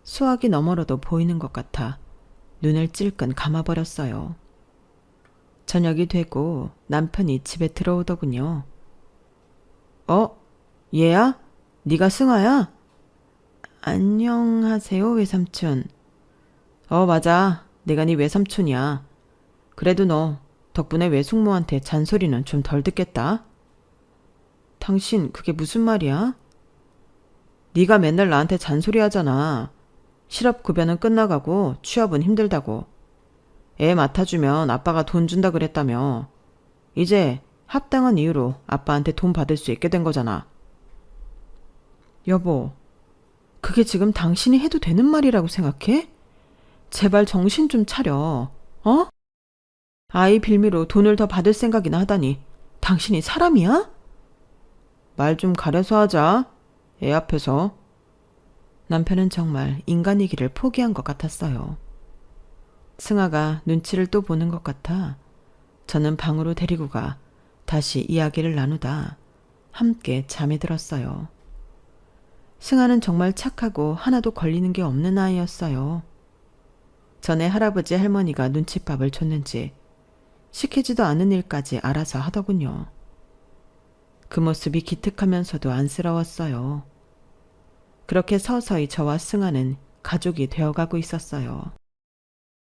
수화기 너머로도 보이는 것 같아 눈을 찔끔 감아버렸어요. 저녁이 되고 남편이 집에 들어오더군요. 얘야? 네가 승아야? 안녕하세요, 외삼촌. 맞아. 내가 네 외삼촌이야. 그래도 너 덕분에 외숙모한테 잔소리는 좀 덜 듣겠다. 당신 그게 무슨 말이야? 네가 맨날 나한테 잔소리 하잖아. 실업급여는 끝나가고 취업은 힘들다고. 애 맡아주면 아빠가 돈 준다 그랬다며. 이제 합당한 이유로 아빠한테 돈 받을 수 있게 된 거잖아. 여보, 그게 지금 당신이 해도 되는 말이라고 생각해? 제발 정신 좀 차려. 어? 아이 빌미로 돈을 더 받을 생각이나 하다니 당신이 사람이야? 말 좀 가려서 하자. 애 앞에서. 남편은 정말 인간이기를 포기한 것 같았어요. 승아가 눈치를 또 보는 것 같아 저는 방으로 데리고 가 다시 이야기를 나누다 함께 잠에 들었어요. 승아는 정말 착하고 하나도 걸리는 게 없는 아이였어요. 전에 할아버지 할머니가 눈칫밥을 줬는지 시키지도 않은 일까지 알아서 하더군요. 그 모습이 기특하면서도 안쓰러웠어요. 그렇게 서서히 저와 승아는 가족이 되어가고 있었어요.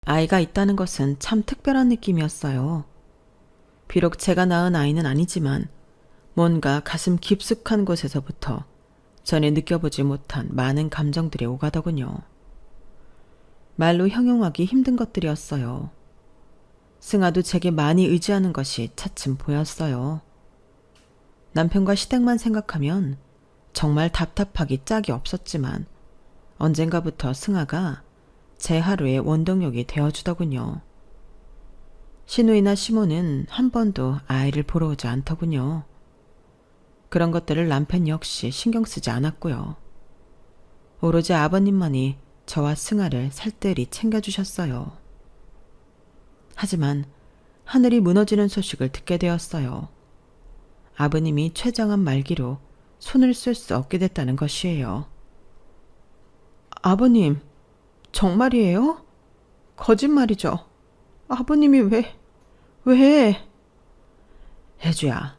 아이가 있다는 것은 참 특별한 느낌이었어요. 비록 제가 낳은 아이는 아니지만 뭔가 가슴 깊숙한 곳에서부터 전에 느껴보지 못한 많은 감정들이 오가더군요. 말로 형용하기 힘든 것들이었어요. 승아도 제게 많이 의지하는 것이 차츰 보였어요. 남편과 시댁만 생각하면 정말 답답하기 짝이 없었지만 언젠가부터 승아가 제 하루의 원동력이 되어주더군요. 신우이나 시모는 한 번도 아이를 보러 오지 않더군요. 그런 것들을 남편 역시 신경 쓰지 않았고요. 오로지 아버님만이 저와 승아를 살뜰히 챙겨주셨어요. 하지만 하늘이 무너지는 소식을 듣게 되었어요. 아버님이 췌장암 말기로 손을 쓸 수 없게 됐다는 것이에요. 아버님, 정말이에요? 거짓말이죠. 아버님이 왜? 혜주야,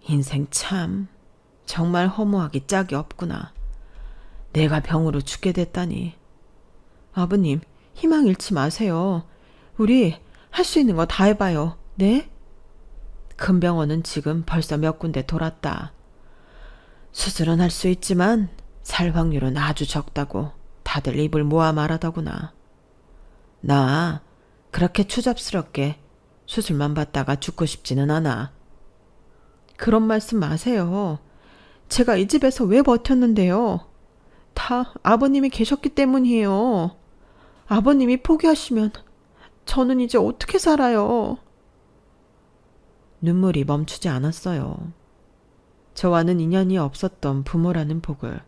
인생 참 정말 허무하기 짝이 없구나. 내가 병으로 죽게 됐다니. 아버님, 희망 잃지 마세요. 우리 할 수 있는 거 다 해봐요. 네? 큰 병원은 지금 벌써 몇 군데 돌았다. 수술은 할 수 있지만 살 확률은 아주 적다고 다들 입을 모아 말하더구나. 나 그렇게 추잡스럽게 수술만 받다가 죽고 싶지는 않아. 그런 말씀 마세요. 제가 이 집에서 왜 버텼는데요. 다 아버님이 계셨기 때문이에요. 아버님이 포기하시면 저는 이제 어떻게 살아요? 눈물이 멈추지 않았어요. 저와는 인연이 없었던 부모라는 복을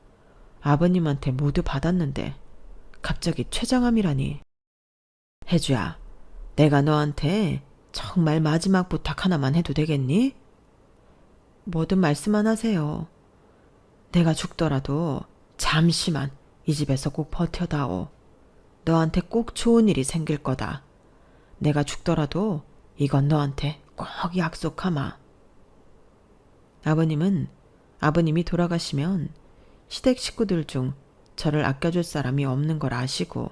아버님한테 모두 받았는데 갑자기 췌장암이라니. 혜주야, 내가 너한테 정말 마지막 부탁 하나만 해도 되겠니? 뭐든 말씀만 하세요. 내가 죽더라도 잠시만 이 집에서 꼭 버텨다오. 너한테 꼭 좋은 일이 생길 거다. 내가 죽더라도 이건 너한테 꼭 약속하마. 아버님은 아버님이 돌아가시면 시댁 식구들 중 저를 아껴줄 사람이 없는 걸 아시고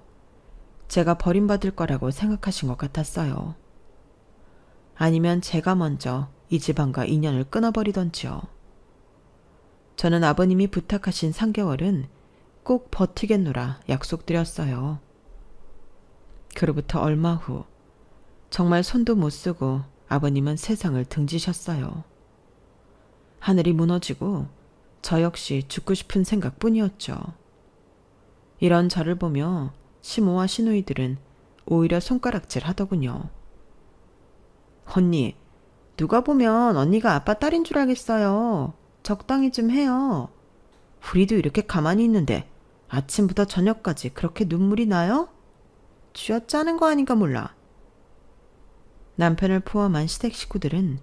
제가 버림받을 거라고 생각하신 것 같았어요. 아니면 제가 먼저 이 집안과 인연을 끊어버리던지요. 저는 아버님이 부탁하신 3개월은 꼭 버티겠노라 약속드렸어요. 그로부터 얼마 후 정말 손도 못 쓰고 아버님은 세상을 등지셨어요. 하늘이 무너지고 저 역시 죽고 싶은 생각뿐이었죠. 이런 저를 보며 시모와 시누이들은 오히려 손가락질 하더군요. 언니, 누가 보면 언니가 아빠 딸인 줄 알겠어요. 적당히 좀 해요. 우리도 이렇게 가만히 있는데 아침부터 저녁까지 그렇게 눈물이 나요? 쥐어짜는 거 아닌가 몰라. 남편을 포함한 시댁 식구들은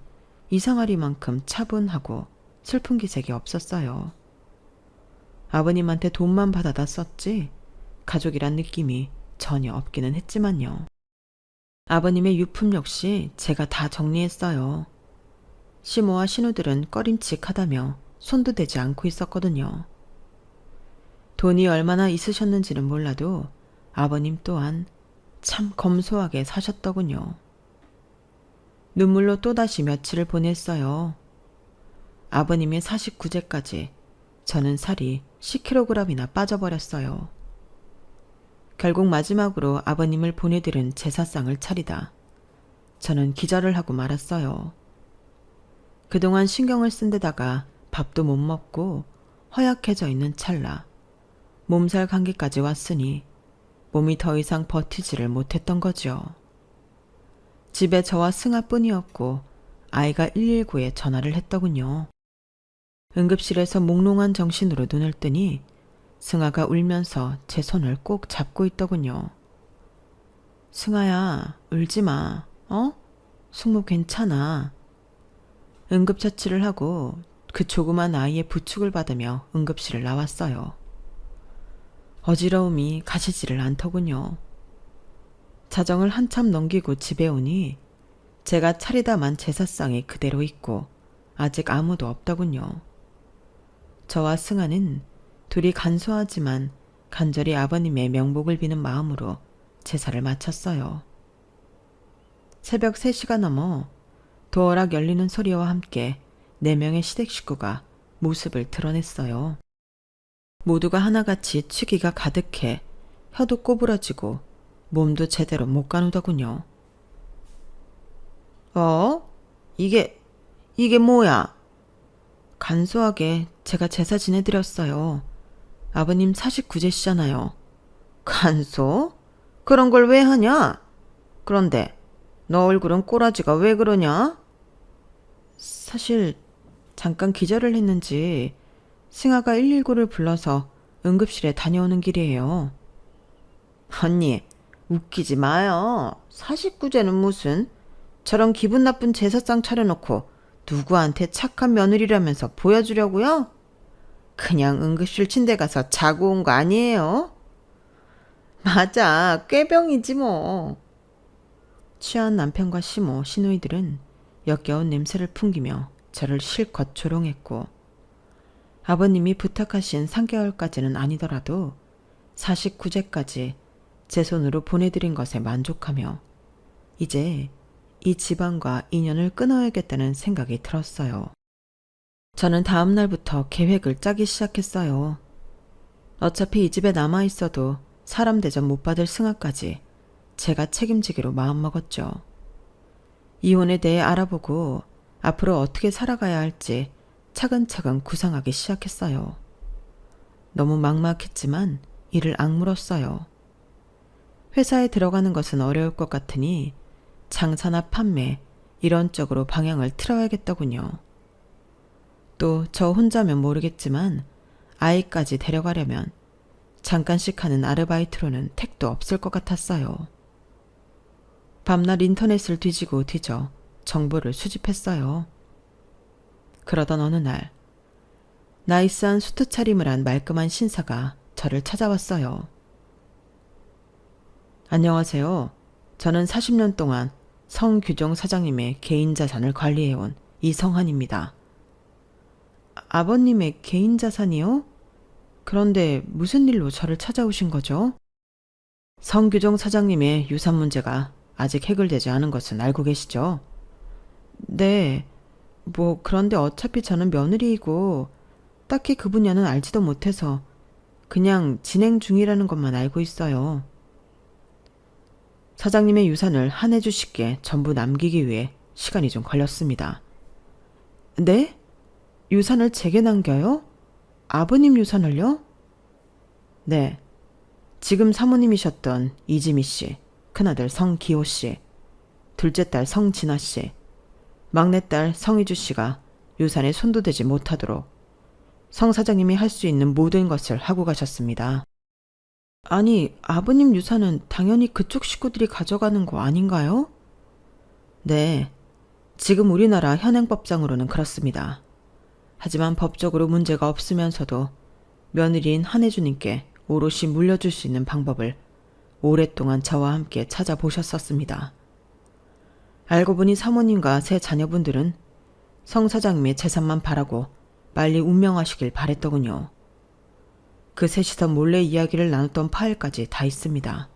이상하리만큼 차분하고 슬픈 기색이 없었어요. 아버님한테 돈만 받아다 썼지 가족이란 느낌이 전혀 없기는 했지만요. 아버님의 유품 역시 제가 다 정리했어요. 시모와 신우들은 꺼림칙하다며 손도 대지 않고 있었거든요. 돈이 얼마나 있으셨는지는 몰라도 아버님 또한 참 검소하게 사셨더군요. 눈물로 또다시 며칠을 보냈어요. 아버님의 49제까지 저는 살이 10kg이나 빠져버렸어요. 결국 마지막으로 아버님을 보내드린 제사상을 차리다 저는 기절을 하고 말았어요. 그동안 신경을 쓴 데다가 밥도 못 먹고 허약해져 있는 찰나 몸살 감기까지 왔으니 몸이 더 이상 버티지를 못했던 거죠. 집에 저와 승아뿐이었고 아이가 119에 전화를 했더군요. 응급실에서 몽롱한 정신으로 눈을 뜨니 승아가 울면서 제 손을 꼭 잡고 있더군요. 승아야, 울지 마. 숙모 괜찮아. 응급처치를 하고 그 조그만 아이의 부축을 받으며 응급실을 나왔어요. 어지러움이 가시지를 않더군요. 자정을 한참 넘기고 집에 오니 제가 차리다만 제사상이 그대로 있고 아직 아무도 없더군요. 저와 승아는 둘이 간소하지만 간절히 아버님의 명복을 비는 마음으로 제사를 마쳤어요. 새벽 3시가 넘어 도어락 열리는 소리와 함께 4명의 시댁 식구가 모습을 드러냈어요. 모두가 하나같이 취기가 가득해 혀도 꼬부러지고 몸도 제대로 못 가누더군요. 이게 뭐야? 간소하게 제가 제사 지내드렸어요. 아버님 49제시잖아요. 간소? 그런 걸 왜 하냐? 그런데 너 얼굴은 꼬라지가 왜 그러냐? 사실 잠깐 기절을 했는지 승아가 119를 불러서 응급실에 다녀오는 길이에요. 언니, 웃기지 마요. 49제는 무슨? 저런 기분 나쁜 제사상 차려놓고 누구한테 착한 며느리라면서 보여주려고요? 그냥 응급실 침대 가서 자고 온 거 아니에요? 맞아, 꾀병이지 뭐. 취한 남편과 시모, 시누이들은 역겨운 냄새를 풍기며 저를 실컷 조롱했고, 아버님이 부탁하신 3개월까지는 아니더라도 49제까지 제 손으로 보내드린 것에 만족하며 이제 이 집안과 인연을 끊어야겠다는 생각이 들었어요. 저는 다음 날부터 계획을 짜기 시작했어요. 어차피 이 집에 남아있어도 사람 대접 못 받을 승아까지 제가 책임지기로 마음먹었죠. 이혼에 대해 알아보고 앞으로 어떻게 살아가야 할지 차근차근 구상하기 시작했어요. 너무 막막했지만 이를 악물었어요. 회사에 들어가는 것은 어려울 것 같으니 장사나 판매 이런 쪽으로 방향을 틀어야겠더군요. 또 저 혼자면 모르겠지만 아이까지 데려가려면 잠깐씩 하는 아르바이트로는 택도 없을 것 같았어요. 밤낮 인터넷을 뒤지고 뒤져 정보를 수집했어요. 그러던 어느 날 나이스한 수트 차림을 한 말끔한 신사가 저를 찾아왔어요. 안녕하세요. 저는 40년 동안 성규종 사장님의 개인 자산을 관리해온 이성한입니다. 아버님의 개인 자산이요? 그런데 무슨 일로 저를 찾아오신 거죠? 성규종 사장님의 유산 문제가 아직 해결되지 않은 것은 알고 계시죠? 네. 그런데 어차피 저는 며느리이고 딱히 그 분야는 알지도 못해서 그냥 진행 중이라는 것만 알고 있어요. 사장님의 유산을 한혜주 씨께 전부 남기기 위해 시간이 좀 걸렸습니다. 네? 유산을 제게 남겨요? 아버님 유산을요? 네. 지금 사모님이셨던 이지미 씨, 큰아들 성기호 씨, 둘째 딸 성진아 씨, 막내딸 성희주 씨가 유산에 손도 대지 못하도록 성 사장님이 할 수 있는 모든 것을 하고 가셨습니다. 아니, 아버님 유산은 당연히 그쪽 식구들이 가져가는 거 아닌가요? 네, 지금 우리나라 현행법상으로는 그렇습니다. 하지만 법적으로 문제가 없으면서도 며느리인 한혜주님께 오롯이 물려줄 수 있는 방법을 오랫동안 저와 함께 찾아보셨었습니다. 알고 보니 사모님과 세 자녀분들은 성 사장님의 재산만 바라고 빨리 운명하시길 바랬더군요. 그 셋이서 몰래 이야기를 나눴던 파일까지 다 있습니다.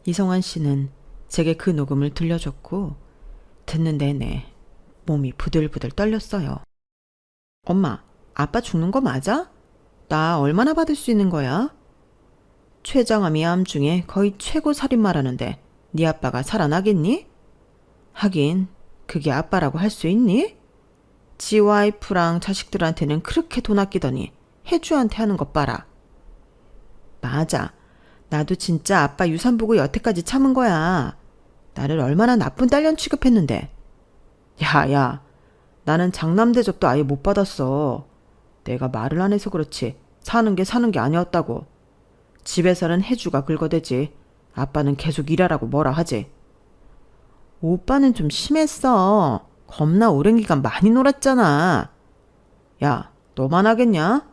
이성환 씨는 제게 그 녹음을 들려줬고 듣는 내내 몸이 부들부들 떨렸어요. 엄마, 아빠 죽는 거 맞아? 나 얼마나 받을 수 있는 거야? 최장암이 암 중에 거의 최고 살인마라는데 네 아빠가 살아나겠니? 하긴 그게 아빠라고 할 수 있니? 지 와이프랑 자식들한테는 그렇게 돈 아끼더니 혜주한테 하는 것 봐라. 맞아. 나도 진짜 아빠 유산 보고 여태까지 참은 거야. 나를 얼마나 나쁜 딸년 취급했는데. 야, 나는 장남 대접도 아예 못 받았어. 내가 말을 안 해서 그렇지 사는 게 아니었다고. 집에서는 혜주가 긁어대지 아빠는 계속 일하라고 뭐라 하지. 오빠는 좀 심했어. 겁나 오랜 기간 많이 놀았잖아. 야, 너만 하겠냐?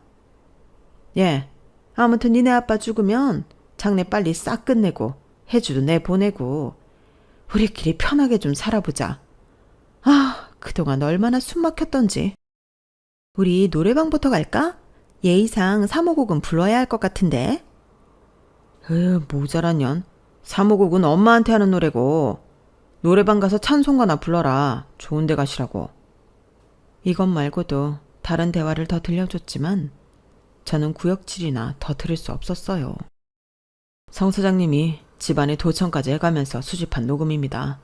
예, 아무튼 니네 아빠 죽으면 장례 빨리 싹 끝내고 혜주도 내보내고 우리끼리 편하게 좀 살아보자. 아, 그동안 얼마나 숨 막혔던지. 우리 노래방부터 갈까? 예의상 사모곡은 불러야 할 것 같은데. 모자란 년. 사모곡은 엄마한테 하는 노래고 노래방 가서 찬송가나 불러라. 좋은 데 가시라고. 이것 말고도 다른 대화를 더 들려줬지만 저는 구역질이나 더 들을 수 없었어요. 성 사장님이 집안에 도청까지 해가면서 수집한 녹음입니다.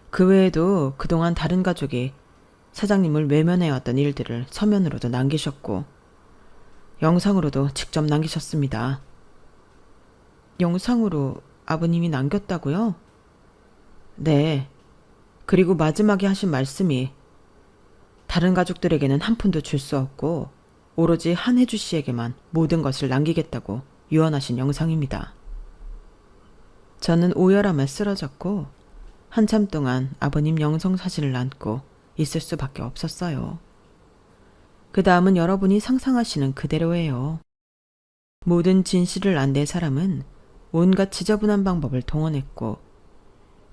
그 외에도 그동안 다른 가족이 사장님을 외면해왔던 일들을 서면으로도 남기셨고 영상으로도 직접 남기셨습니다. 영상으로 아버님이 남겼다고요? 네. 그리고 마지막에 하신 말씀이 다른 가족들에게는 한 푼도 줄 수 없고 오로지 한혜주 씨에게만 모든 것을 남기겠다고 유언하신 영상입니다. 저는 오열함에 쓰러졌고 한참 동안 아버님 영상 사진을 안고 있을 수밖에 없었어요. 그 다음은 여러분이 상상하시는 그대로예요. 모든 진실을 안 내 사람은 온갖 지저분한 방법을 동원했고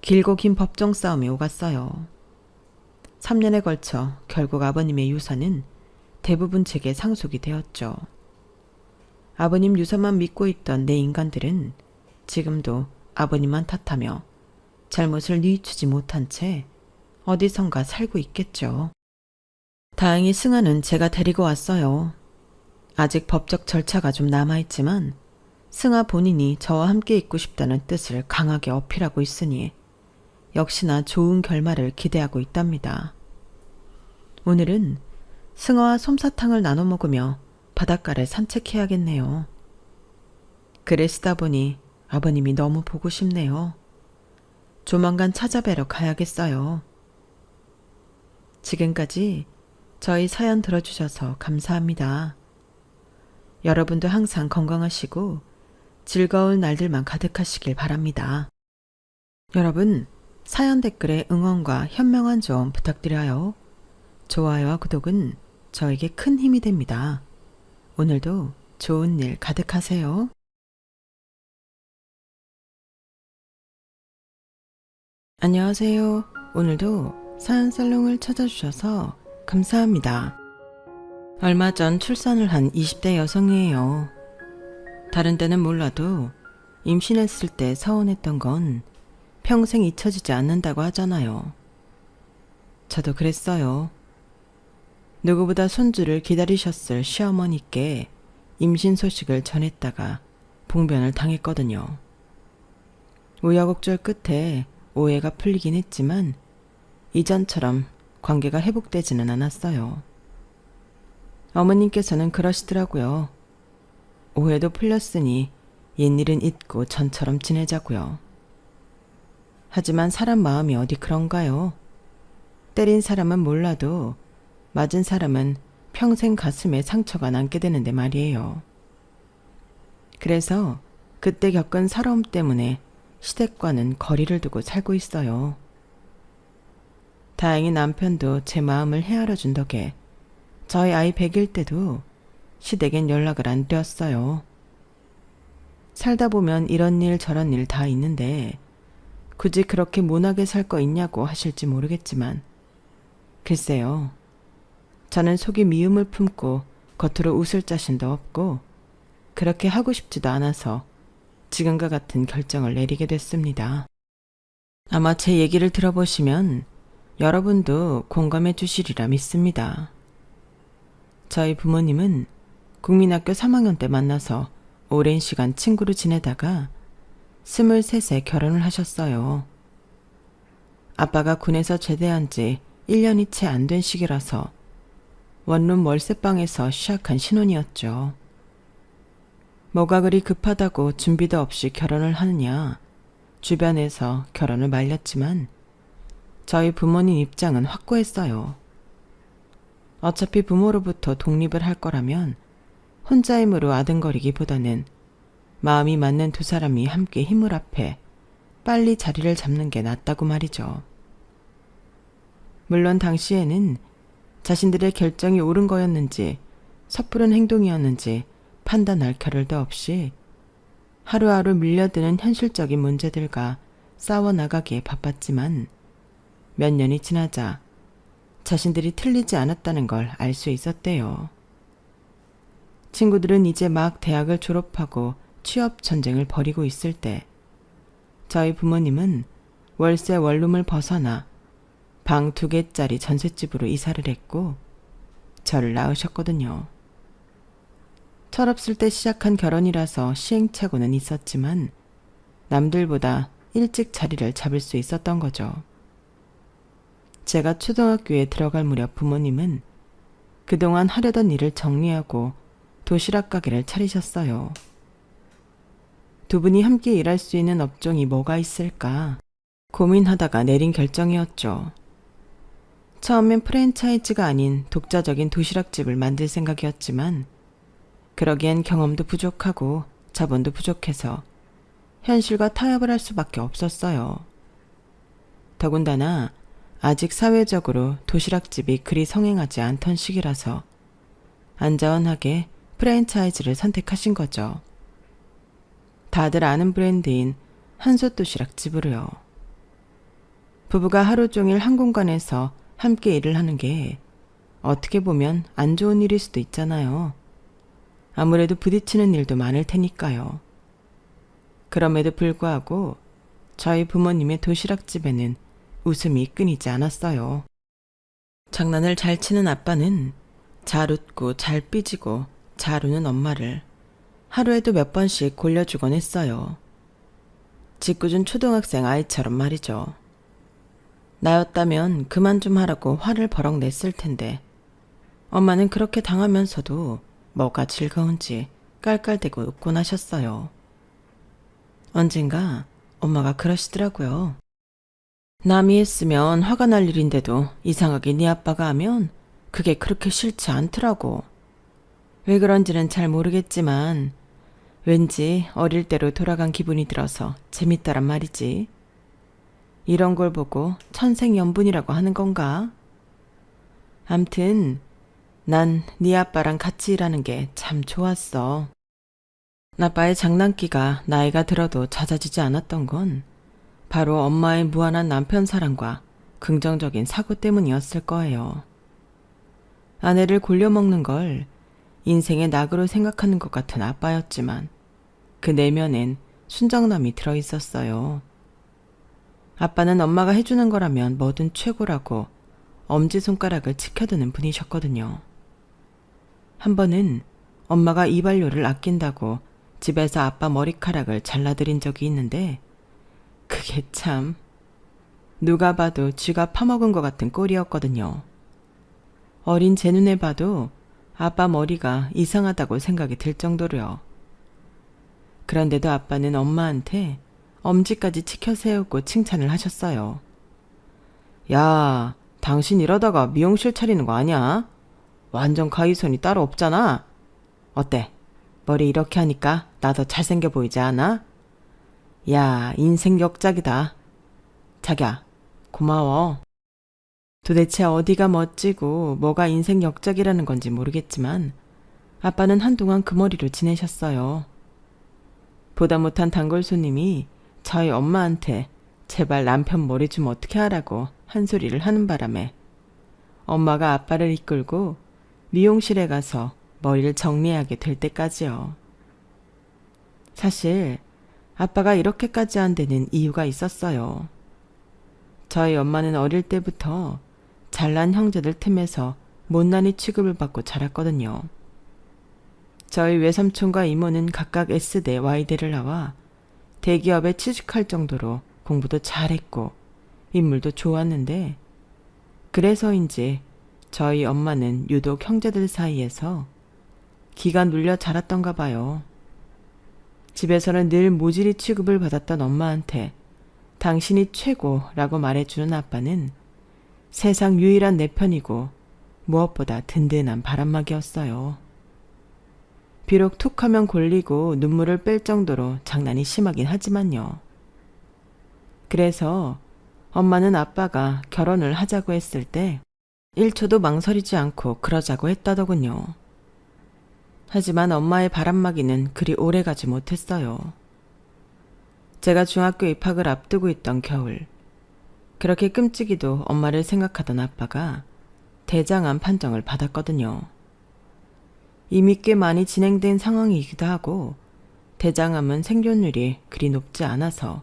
길고 긴 법정 싸움이 오갔어요. 3년에 걸쳐 결국 아버님의 유산은 대부분 제게 상속이 되었죠. 아버님 유산만 믿고 있던 내 인간들은 지금도 아버님만 탓하며 잘못을 뉘우치지 못한 채 어디선가 살고 있겠죠. 다행히 승아는 제가 데리고 왔어요. 아직 법적 절차가 좀 남아있지만 승아 본인이 저와 함께 있고 싶다는 뜻을 강하게 어필하고 있으니 역시나 좋은 결말을 기대하고 있답니다. 오늘은 승아와 솜사탕을 나눠 먹으며 바닷가를 산책해야겠네요. 글을 쓰다 보니 아버님이 너무 보고 싶네요. 조만간 찾아뵈러 가야겠어요. 지금까지 저희 사연 들어주셔서 감사합니다. 여러분도 항상 건강하시고 즐거운 날들만 가득하시길 바랍니다. 여러분, 사연 댓글에 응원과 현명한 조언 부탁드려요. 좋아요와 구독은 저에게 큰 힘이 됩니다. 오늘도 좋은 일 가득하세요. 안녕하세요. 오늘도 사연 살롱을 찾아주셔서 감사합니다. 얼마 전 출산을 한 20대 여성이에요. 다른 때는 몰라도 임신했을 때 서운했던 건 평생 잊혀지지 않는다고 하잖아요. 저도 그랬어요. 누구보다 손주를 기다리셨을 시어머니께 임신 소식을 전했다가 봉변을 당했거든요. 우여곡절 끝에 오해가 풀리긴 했지만 이전처럼 관계가 회복되지는 않았어요. 어머님께서는 그러시더라고요. 오해도 풀렸으니 옛일은 잊고 전처럼 지내자고요. 하지만 사람 마음이 어디 그런가요? 때린 사람은 몰라도 맞은 사람은 평생 가슴에 상처가 남게 되는데 말이에요. 그래서 그때 겪은 서러움 때문에 시댁과는 거리를 두고 살고 있어요. 다행히 남편도 제 마음을 헤아려 준 덕에 저희 아이 100일 때도 시댁엔 연락을 안 드렸어요. 살다 보면 이런 일 저런 일 다 있는데 굳이 그렇게 모나게 살 거 있냐고 하실지 모르겠지만 글쎄요. 저는 속이 미움을 품고 겉으로 웃을 자신도 없고 그렇게 하고 싶지도 않아서 지금과 같은 결정을 내리게 됐습니다. 아마 제 얘기를 들어보시면 여러분도 공감해 주시리라 믿습니다. 저희 부모님은 국민학교 3학년 때 만나서 오랜 시간 친구로 지내다가 23세 결혼을 하셨어요. 아빠가 군에서 제대한 지 1년이 채 안 된 시기라서 원룸 월세방에서 시작한 신혼이었죠. 뭐가 그리 급하다고 준비도 없이 결혼을 하느냐 주변에서 결혼을 말렸지만 저희 부모님 입장은 확고했어요. 어차피 부모로부터 독립을 할 거라면 혼자 힘으로 아등거리기보다는 마음이 맞는 두 사람이 함께 힘을 합해 빨리 자리를 잡는 게 낫다고 말이죠. 물론 당시에는 자신들의 결정이 옳은 거였는지 섣부른 행동이었는지 판단할 겨를도 없이 하루하루 밀려드는 현실적인 문제들과 싸워나가기에 바빴지만 몇 년이 지나자 자신들이 틀리지 않았다는 걸 알 수 있었대요. 친구들은 이제 막 대학을 졸업하고 취업 전쟁을 벌이고 있을 때 저희 부모님은 월세 원룸을 벗어나 방 2개짜리 전셋집으로 이사를 했고 저를 낳으셨거든요. 철없을 때 시작한 결혼이라서 시행착오는 있었지만 남들보다 일찍 자리를 잡을 수 있었던 거죠. 제가 초등학교에 들어갈 무렵 부모님은 그동안 하려던 일을 정리하고 도시락 가게를 차리셨어요. 두 분이 함께 일할 수 있는 업종이 뭐가 있을까 고민하다가 내린 결정이었죠. 처음엔 프랜차이즈가 아닌 독자적인 도시락집을 만들 생각이었지만 그러기엔 경험도 부족하고 자본도 부족해서 현실과 타협을 할 수밖에 없었어요. 더군다나 아직 사회적으로 도시락집이 그리 성행하지 않던 시기라서 안전하게 프랜차이즈를 선택하신 거죠. 다들 아는 브랜드인 한솥 도시락집으로요. 부부가 하루 종일 한 공간에서 함께 일을 하는 게 어떻게 보면 안 좋은 일일 수도 있잖아요. 아무래도 부딪히는 일도 많을 테니까요. 그럼에도 불구하고 저희 부모님의 도시락집에는 웃음이 끊이지 않았어요. 장난을 잘 치는 아빠는 잘 웃고 잘 삐지고 잘 우는 엄마를 하루에도 몇 번씩 골려주곤 했어요. 짓궂은 초등학생 아이처럼 말이죠. 나였다면 그만 좀 하라고 화를 버럭 냈을 텐데 엄마는 그렇게 당하면서도 뭐가 즐거운지 깔깔대고 웃곤 하셨어요. 언젠가 엄마가 그러시더라고요. 남이 했으면 화가 날 일인데도 이상하게 네 아빠가 하면 그게 그렇게 싫지 않더라고. 왜 그런지는 잘 모르겠지만 왠지 어릴 때로 돌아간 기분이 들어서 재밌다란 말이지. 이런 걸 보고 천생연분이라고 하는 건가? 암튼 난 네 아빠랑 같이 일하는 게 참 좋았어. 아빠의 장난기가 나이가 들어도 잦아지지 않았던 건 바로 엄마의 무한한 남편 사랑과 긍정적인 사고 때문이었을 거예요. 아내를 골려먹는 걸 인생의 낙으로 생각하는 것 같은 아빠였지만 그 내면엔 순정남이 들어있었어요. 아빠는 엄마가 해주는 거라면 뭐든 최고라고 엄지손가락을 치켜드는 분이셨거든요. 한 번은 엄마가 이발료를 아낀다고 집에서 아빠 머리카락을 잘라드린 적이 있는데 그게 참 누가 봐도 쥐가 파먹은 것 같은 꼴이었거든요. 어린 제 눈에 봐도 아빠 머리가 이상하다고 생각이 들 정도로요. 그런데도 아빠는 엄마한테 엄지까지 치켜 세우고 칭찬을 하셨어요. 야, 당신 이러다가 미용실 차리는 거 아니야? 완전 가위손이 따로 없잖아. 어때? 머리 이렇게 하니까 나 더 잘생겨 보이지 않아? 야, 인생 역작이다. 자기야, 고마워. 도대체 어디가 멋지고 뭐가 인생 역작이라는 건지 모르겠지만 아빠는 한동안 그 머리로 지내셨어요. 보다 못한 단골 손님이 저희 엄마한테 제발 남편 머리 좀 어떻게 하라고 한 소리를 하는 바람에 엄마가 아빠를 이끌고 미용실에 가서 머리를 정리하게 될 때까지요. 사실 아빠가 이렇게까지 한 데는 이유가 있었어요. 저희 엄마는 어릴 때부터 잘난 형제들 틈에서 못난이 취급을 받고 자랐거든요. 저희 외삼촌과 이모는 각각 S대, Y대를 나와 대기업에 취직할 정도로 공부도 잘했고 인물도 좋았는데 그래서인지 저희 엄마는 유독 형제들 사이에서 기가 눌려 자랐던가 봐요. 집에서는 늘 모질이 취급을 받았던 엄마한테 당신이 최고라고 말해주는 아빠는 세상 유일한 내 편이고 무엇보다 든든한 바람막이였어요. 비록 툭하면 골리고 눈물을 뺄 정도로 장난이 심하긴 하지만요. 그래서 엄마는 아빠가 결혼을 하자고 했을 때 1초도 망설이지 않고 그러자고 했다더군요. 하지만 엄마의 바람막이는 그리 오래가지 못했어요. 제가 중학교 입학을 앞두고 있던 겨울, 그렇게 끔찍이도 엄마를 생각하던 아빠가 대장암 판정을 받았거든요. 이미 꽤 많이 진행된 상황이기도 하고 대장암은 생존율이 그리 높지 않아서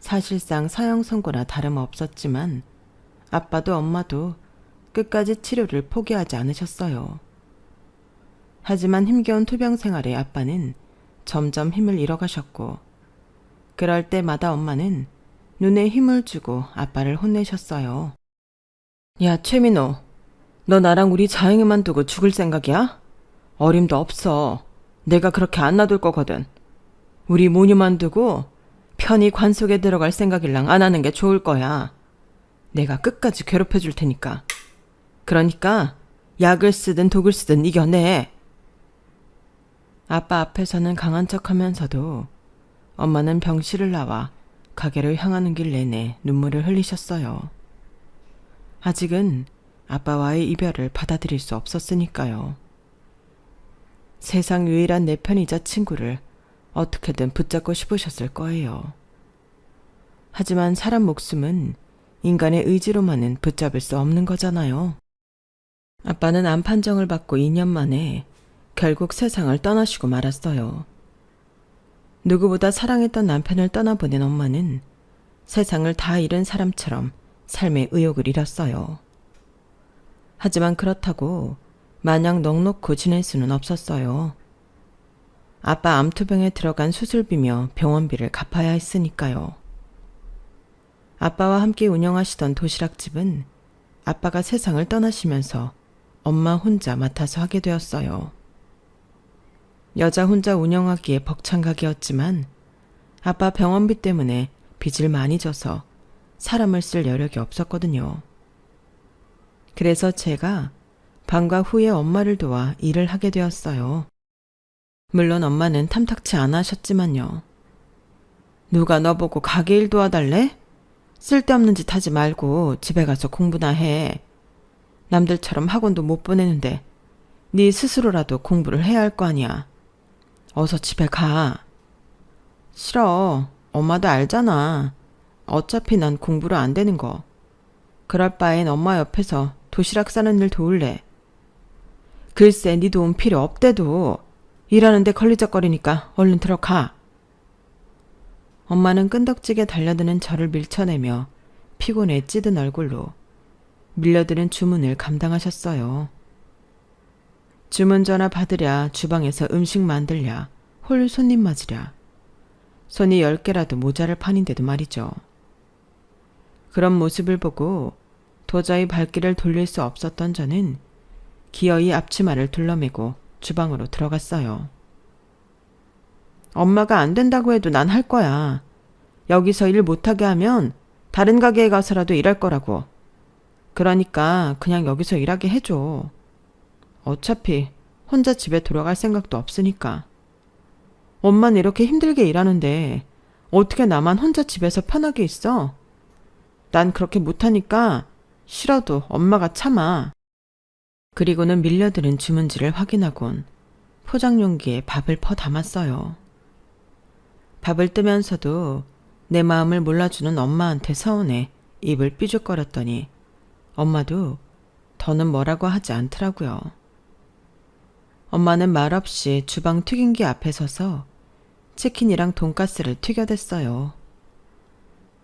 사실상 사형 선고나 다름없었지만 아빠도 엄마도 끝까지 치료를 포기하지 않으셨어요. 하지만 힘겨운 투병 생활에 아빠는 점점 힘을 잃어가셨고 그럴 때마다 엄마는 눈에 힘을 주고 아빠를 혼내셨어요. 야, 최민호, 너 나랑 우리 자영이만 두고 죽을 생각이야? 어림도 없어. 내가 그렇게 안 놔둘 거거든. 우리 모녀만 두고 편히 관 속에 들어갈 생각일랑 안 하는 게 좋을 거야. 내가 끝까지 괴롭혀 줄 테니까. 그러니까 약을 쓰든 독을 쓰든 이겨내. 아빠 앞에서는 강한 척하면서도 엄마는 병실을 나와 가게를 향하는 길 내내 눈물을 흘리셨어요. 아직은 아빠와의 이별을 받아들일 수 없었으니까요. 세상 유일한 내 편이자 친구를 어떻게든 붙잡고 싶으셨을 거예요. 하지만 사람 목숨은 인간의 의지로만은 붙잡을 수 없는 거잖아요. 아빠는 암 판정을 받고 2년 만에 결국 세상을 떠나시고 말았어요. 누구보다 사랑했던 남편을 떠나보낸 엄마는 세상을 다 잃은 사람처럼 삶의 의욕을 잃었어요. 하지만 그렇다고 마냥 넋놓고 지낼 수는 없었어요. 아빠 암투병에 들어간 수술비며 병원비를 갚아야 했으니까요. 아빠와 함께 운영하시던 도시락집은 아빠가 세상을 떠나시면서 엄마 혼자 맡아서 하게 되었어요. 여자 혼자 운영하기에 벅찬 가게였지만 아빠 병원비 때문에 빚을 많이 져서 사람을 쓸 여력이 없었거든요. 그래서 제가 방과 후에 엄마를 도와 일을 하게 되었어요. 물론 엄마는 탐탁치 않아 하셨지만요. 누가 너 보고 가게 일 도와달래? 쓸데없는 짓 하지 말고 집에 가서 공부나 해. 남들처럼 학원도 못 보내는데 네 스스로라도 공부를 해야 할 거 아니야. 어서 집에 가. 싫어. 엄마도 알잖아. 어차피 난 공부를 안 되는 거. 그럴 바엔 엄마 옆에서 도시락 싸는 일 도울래. 글쎄 네 도움 필요 없대도 일하는데 걸리적거리니까 얼른 들어가. 엄마는 끈덕지게 달려드는 저를 밀쳐내며 피곤에 찌든 얼굴로 밀려드는 주문을 감당하셨어요. 주문 전화 받으랴 주방에서 음식 만들랴 홀 손님 맞으랴 손이 10개라도 모자랄 판인데도 말이죠. 그런 모습을 보고 도저히 발길을 돌릴 수 없었던 저는 기어이 앞치마를 둘러매고 주방으로 들어갔어요. 엄마가 안 된다고 해도 난 할 거야. 여기서 일 못하게 하면 다른 가게에 가서라도 일할 거라고. 그러니까 그냥 여기서 일하게 해줘. 어차피 혼자 집에 돌아갈 생각도 없으니까. 엄마는 이렇게 힘들게 일하는데 어떻게 나만 혼자 집에서 편하게 있어? 난 그렇게 못하니까 싫어도 엄마가 참아. 그리고는 밀려드는 주문지를 확인하곤 포장 용기에 밥을 퍼 담았어요. 밥을 뜨면서도 내 마음을 몰라주는 엄마한테 서운해 입을 삐죽거렸더니 엄마도 더는 뭐라고 하지 않더라고요. 엄마는 말없이 주방 튀김기 앞에 서서 치킨이랑 돈가스를 튀겨댔어요.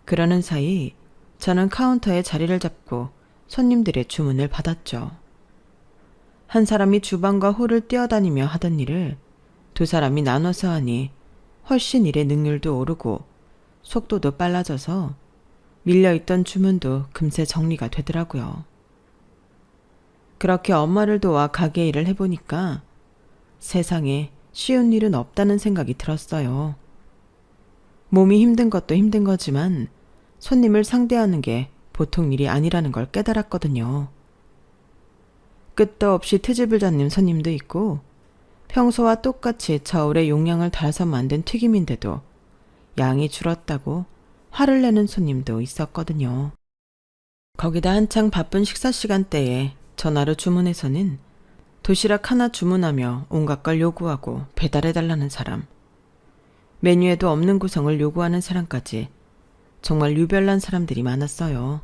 그러는 사이 저는 카운터에 자리를 잡고 손님들의 주문을 받았죠. 한 사람이 주방과 홀을 뛰어다니며 하던 일을 두 사람이 나눠서 하니 훨씬 일의 능률도 오르고 속도도 빨라져서 밀려있던 주문도 금세 정리가 되더라고요. 그렇게 엄마를 도와 가게 일을 해보니까 세상에 쉬운 일은 없다는 생각이 들었어요. 몸이 힘든 것도 힘든 거지만 손님을 상대하는 게 보통 일이 아니라는 걸 깨달았거든요. 끝도 없이 트집을 잡는 손님도 있고 평소와 똑같이 저울에 용량을 달아서 만든 튀김인데도 양이 줄었다고 화를 내는 손님도 있었거든요. 거기다 한창 바쁜 식사 시간대에 전화로 주문해서는 도시락 하나 주문하며 온갖 걸 요구하고 배달해달라는 사람, 메뉴에도 없는 구성을 요구하는 사람까지 정말 유별난 사람들이 많았어요.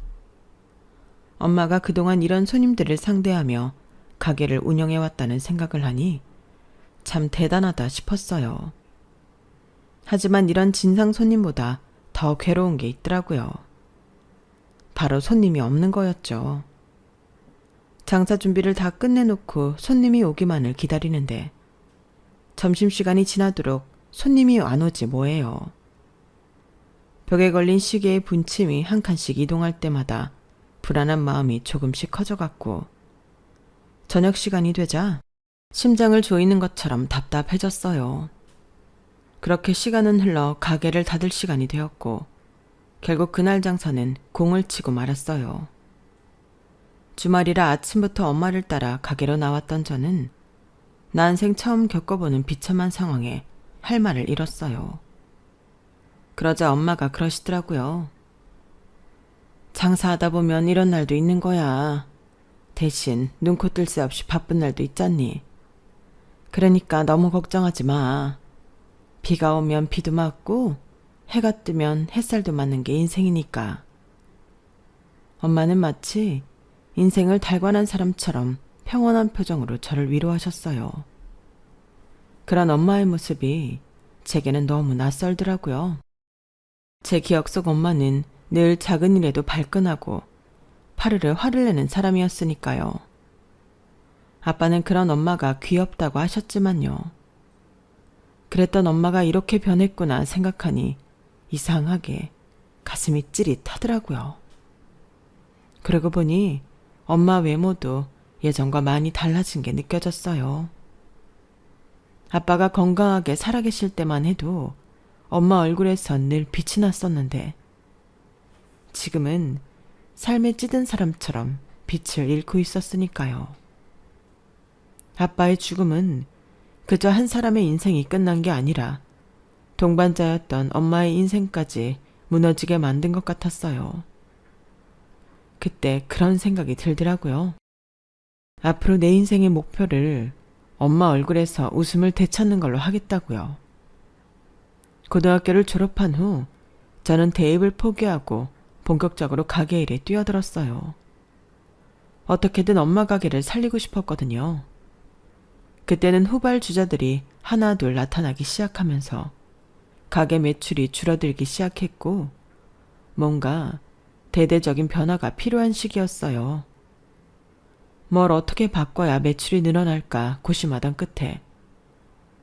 엄마가 그동안 이런 손님들을 상대하며 가게를 운영해왔다는 생각을 하니 참 대단하다 싶었어요. 하지만 이런 진상 손님보다 더 괴로운 게 있더라고요. 바로 손님이 없는 거였죠. 장사 준비를 다 끝내놓고 손님이 오기만을 기다리는데 점심시간이 지나도록 손님이 안 오지 뭐예요. 벽에 걸린 시계의 분침이 한 칸씩 이동할 때마다 불안한 마음이 조금씩 커져갔고 저녁 시간이 되자 심장을 조이는 것처럼 답답해졌어요. 그렇게 시간은 흘러 가게를 닫을 시간이 되었고 결국 그날 장사는 공을 치고 말았어요. 주말이라 아침부터 엄마를 따라 가게로 나왔던 저는 난생 처음 겪어보는 비참한 상황에 할 말을 잃었어요. 그러자 엄마가 그러시더라고요. 장사하다 보면 이런 날도 있는 거야. 대신 눈코 뜰 새 없이 바쁜 날도 있잖니. 그러니까 너무 걱정하지 마. 비가 오면 비도 맞고 해가 뜨면 햇살도 맞는 게 인생이니까. 엄마는 마치 인생을 달관한 사람처럼 평온한 표정으로 저를 위로하셨어요. 그런 엄마의 모습이 제게는 너무 낯설더라고요. 제 기억 속 엄마는 늘 작은 일에도 발끈하고 파르르 화를 내는 사람이었으니까요. 아빠는 그런 엄마가 귀엽다고 하셨지만요. 그랬던 엄마가 이렇게 변했구나 생각하니 이상하게 가슴이 찌릿하더라고요. 그러고 보니 엄마 외모도 예전과 많이 달라진 게 느껴졌어요. 아빠가 건강하게 살아계실 때만 해도 엄마 얼굴에선 늘 빛이 났었는데 지금은 삶에 찌든 사람처럼 빛을 잃고 있었으니까요. 아빠의 죽음은 그저 한 사람의 인생이 끝난 게 아니라 동반자였던 엄마의 인생까지 무너지게 만든 것 같았어요. 그때 그런 생각이 들더라고요. 앞으로 내 인생의 목표를 엄마 얼굴에서 웃음을 되찾는 걸로 하겠다고요. 고등학교를 졸업한 후 저는 대입을 포기하고 본격적으로 가게 일에 뛰어들었어요. 어떻게든 엄마 가게를 살리고 싶었거든요. 그때는 후발주자들이 하나둘 나타나기 시작하면서 가게 매출이 줄어들기 시작했고 뭔가 대대적인 변화가 필요한 시기였어요. 뭘 어떻게 바꿔야 매출이 늘어날까 고심하던 끝에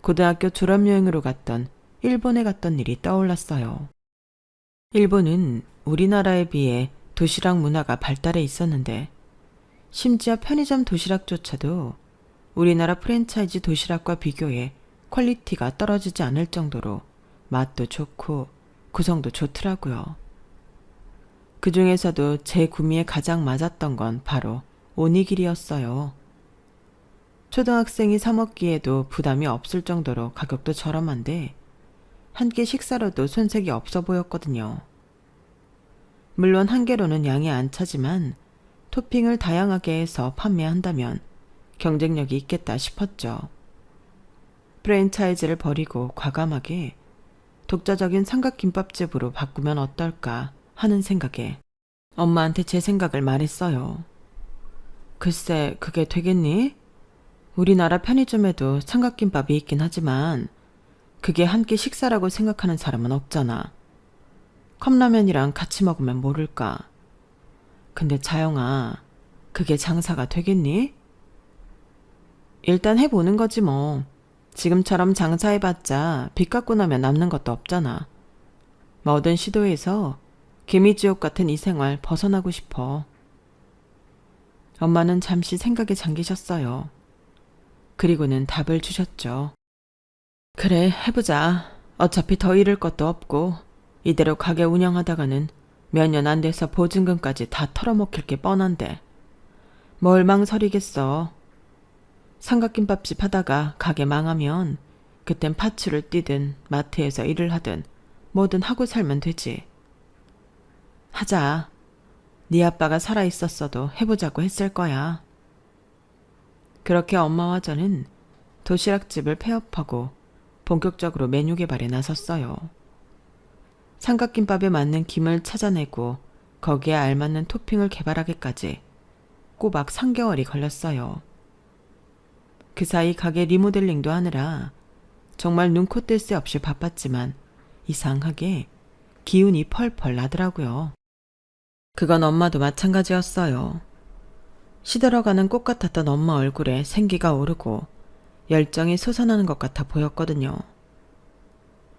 고등학교 졸업여행으로 갔던 일본에 갔던 일이 떠올랐어요. 일본은 우리나라에 비해 도시락 문화가 발달해 있었는데 심지어 편의점 도시락조차도 우리나라 프랜차이즈 도시락과 비교해 퀄리티가 떨어지지 않을 정도로 맛도 좋고 구성도 좋더라고요. 그 중에서도 제 구미에 가장 맞았던 건 바로 오니기리였어요. 초등학생이 사 먹기에도 부담이 없을 정도로 가격도 저렴한데 한 끼 식사로도 손색이 없어 보였거든요. 물론 한 개로는 양이 안 차지만 토핑을 다양하게 해서 판매한다면 경쟁력이 있겠다 싶었죠. 프랜차이즈를 버리고 과감하게 독자적인 삼각김밥집으로 바꾸면 어떨까 하는 생각에 엄마한테 제 생각을 말했어요. 글쎄, 그게 되겠니? 우리나라 편의점에도 삼각김밥이 있긴 하지만 그게 한 끼 식사라고 생각하는 사람은 없잖아. 컵라면이랑 같이 먹으면 모를까. 근데 자영아, 그게 장사가 되겠니? 일단 해보는 거지 뭐. 지금처럼 장사해봤자 빚 갚고 나면 남는 것도 없잖아. 뭐든 시도해서 개미지옥 같은 이 생활 벗어나고 싶어. 엄마는 잠시 생각에 잠기셨어요. 그리고는 답을 주셨죠. 그래, 해보자. 어차피 더 잃을 것도 없고 이대로 가게 운영하다가는 몇 년 안 돼서 보증금까지 다 털어먹힐 게 뻔한데 뭘 망설이겠어. 삼각김밥집 하다가 가게 망하면 그땐 파출을 뛰든 마트에서 일을 하든 뭐든 하고 살면 되지. 하자. 네 아빠가 살아있었어도 해보자고 했을 거야. 그렇게 엄마와 저는 도시락집을 폐업하고 본격적으로 메뉴 개발에 나섰어요. 삼각김밥에 맞는 김을 찾아내고 거기에 알맞는 토핑을 개발하기까지 꼬박 3개월이 걸렸어요. 그 사이 가게 리모델링도 하느라 정말 눈코 뜰 새 없이 바빴지만 이상하게 기운이 펄펄 나더라고요. 그건 엄마도 마찬가지였어요. 시들어가는 꽃 같았던 엄마 얼굴에 생기가 오르고 열정이 솟아나는 것 같아 보였거든요.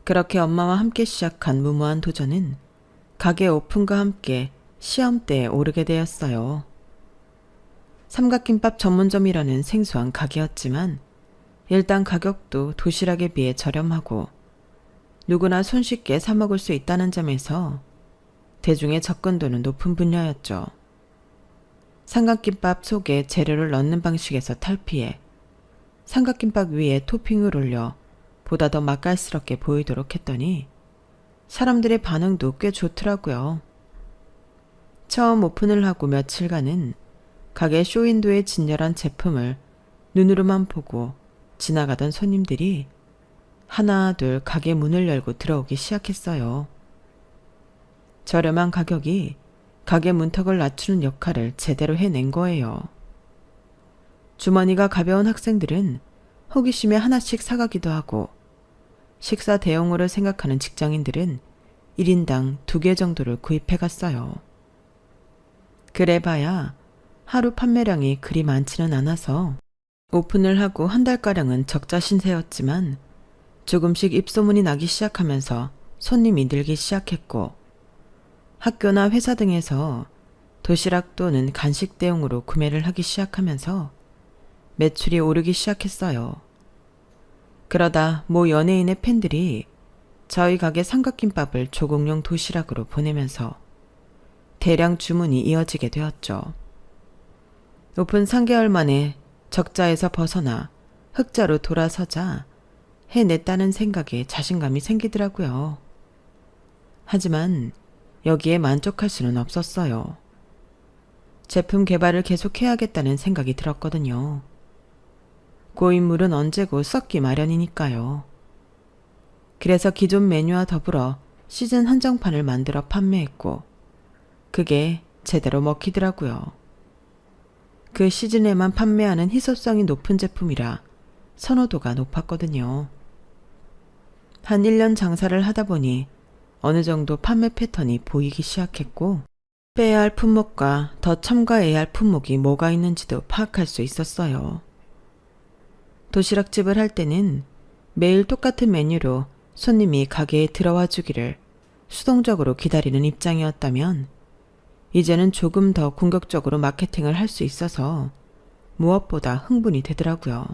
그렇게 엄마와 함께 시작한 무모한 도전은 가게 오픈과 함께 시험대에 오르게 되었어요. 삼각김밥 전문점이라는 생소한 가게였지만 일단 가격도 도시락에 비해 저렴하고 누구나 손쉽게 사 먹을 수 있다는 점에서 대중의 접근도는 높은 분야였죠. 삼각김밥 속에 재료를 넣는 방식에서 탈피해 삼각김밥 위에 토핑을 올려 보다 더 맛깔스럽게 보이도록 했더니 사람들의 반응도 꽤 좋더라고요. 처음 오픈을 하고 며칠간은 가게 쇼윈도에 진열한 제품을 눈으로만 보고 지나가던 손님들이 하나 둘 가게 문을 열고 들어오기 시작했어요. 저렴한 가격이 가게 문턱을 낮추는 역할을 제대로 해낸 거예요. 주머니가 가벼운 학생들은 호기심에 하나씩 사가기도 하고 식사 대용으로 생각하는 직장인들은 1인당 2개 정도를 구입해 갔어요. 그래봐야 하루 판매량이 그리 많지는 않아서 오픈을 하고 한 달가량은 적자 신세였지만 조금씩 입소문이 나기 시작하면서 손님이 늘기 시작했고 학교나 회사 등에서 도시락 또는 간식 대용으로 구매를 하기 시작하면서 매출이 오르기 시작했어요. 그러다 모 연예인의 팬들이 저희 가게 삼각김밥을 조공용 도시락으로 보내면서 대량 주문이 이어지게 되었죠. 오픈 3개월 만에 적자에서 벗어나 흑자로 돌아서자 해냈다는 생각에 자신감이 생기더라고요. 하지만 여기에 만족할 수는 없었어요. 제품 개발을 계속해야겠다는 생각이 들었거든요. 고인물은 언제고 썩기 마련이니까요. 그래서 기존 메뉴와 더불어 시즌 한정판을 만들어 판매했고 그게 제대로 먹히더라고요. 그 시즌에만 판매하는 희소성이 높은 제품이라 선호도가 높았거든요. 한 1년 장사를 하다 보니 어느 정도 판매 패턴이 보이기 시작했고 빼야 할 품목과 더 첨가해야 할 품목이 뭐가 있는지도 파악할 수 있었어요. 도시락집을 할 때는 매일 똑같은 메뉴로 손님이 가게에 들어와 주기를 수동적으로 기다리는 입장이었다면 이제는 조금 더 공격적으로 마케팅을 할 수 있어서 무엇보다 흥분이 되더라고요.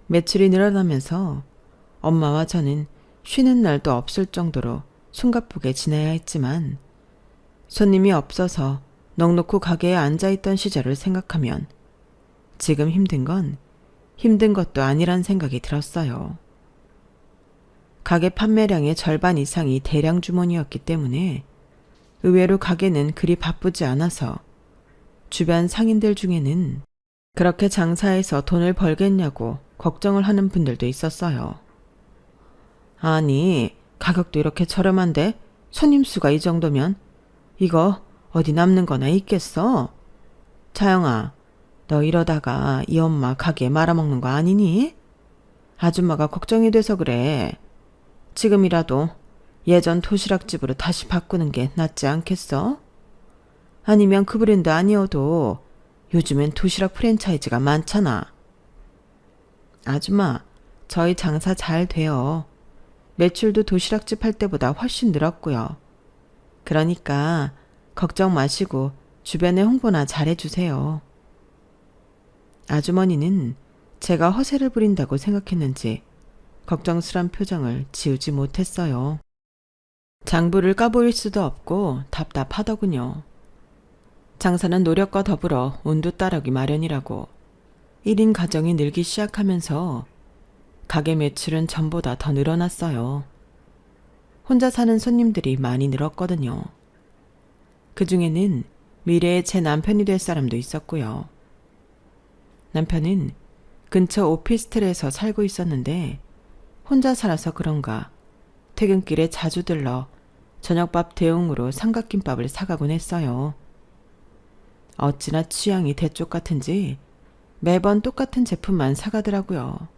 매출이 늘어나면서 엄마와 저는 쉬는 날도 없을 정도로 숨가쁘게 지내야 했지만 손님이 없어서 넋놓고 가게에 앉아있던 시절을 생각하면 지금 힘든 건 힘든 것도 아니란 생각이 들었어요. 가게 판매량의 절반 이상이 대량 주문이었기 때문에 의외로 가게는 그리 바쁘지 않아서 주변 상인들 중에는 그렇게 장사해서 돈을 벌겠냐고 걱정을 하는 분들도 있었어요. 아니, 가격도 이렇게 저렴한데 손님 수가 이 정도면 이거 어디 남는 거나 있겠어? 자영아, 너 이러다가 이 엄마 가게 말아먹는 거 아니니? 아줌마가 걱정이 돼서 그래. 지금이라도 예전 도시락집으로 다시 바꾸는 게 낫지 않겠어? 아니면 그 브랜드 아니어도 요즘엔 도시락 프랜차이즈가 많잖아. 아줌마, 저희 장사 잘 돼요. 매출도 도시락집 할 때보다 훨씬 늘었고요. 그러니까 걱정 마시고 주변에 홍보나 잘해주세요. 아주머니는 제가 허세를 부린다고 생각했는지 걱정스런 표정을 지우지 못했어요. 장부를 까보일 수도 없고 답답하더군요. 장사는 노력과 더불어 운도 따르기 마련이라고 1인 가정이 늘기 시작하면서 가게 매출은 전보다 더 늘어났어요. 혼자 사는 손님들이 많이 늘었거든요. 그 중에는 미래의 제 남편이 될 사람도 있었고요. 남편은 근처 오피스텔에서 살고 있었는데 혼자 살아서 그런가 퇴근길에 자주 들러 저녁밥 대용으로 삼각김밥을 사가곤 했어요. 어찌나 취향이 대쪽 같은지 매번 똑같은 제품만 사가더라고요.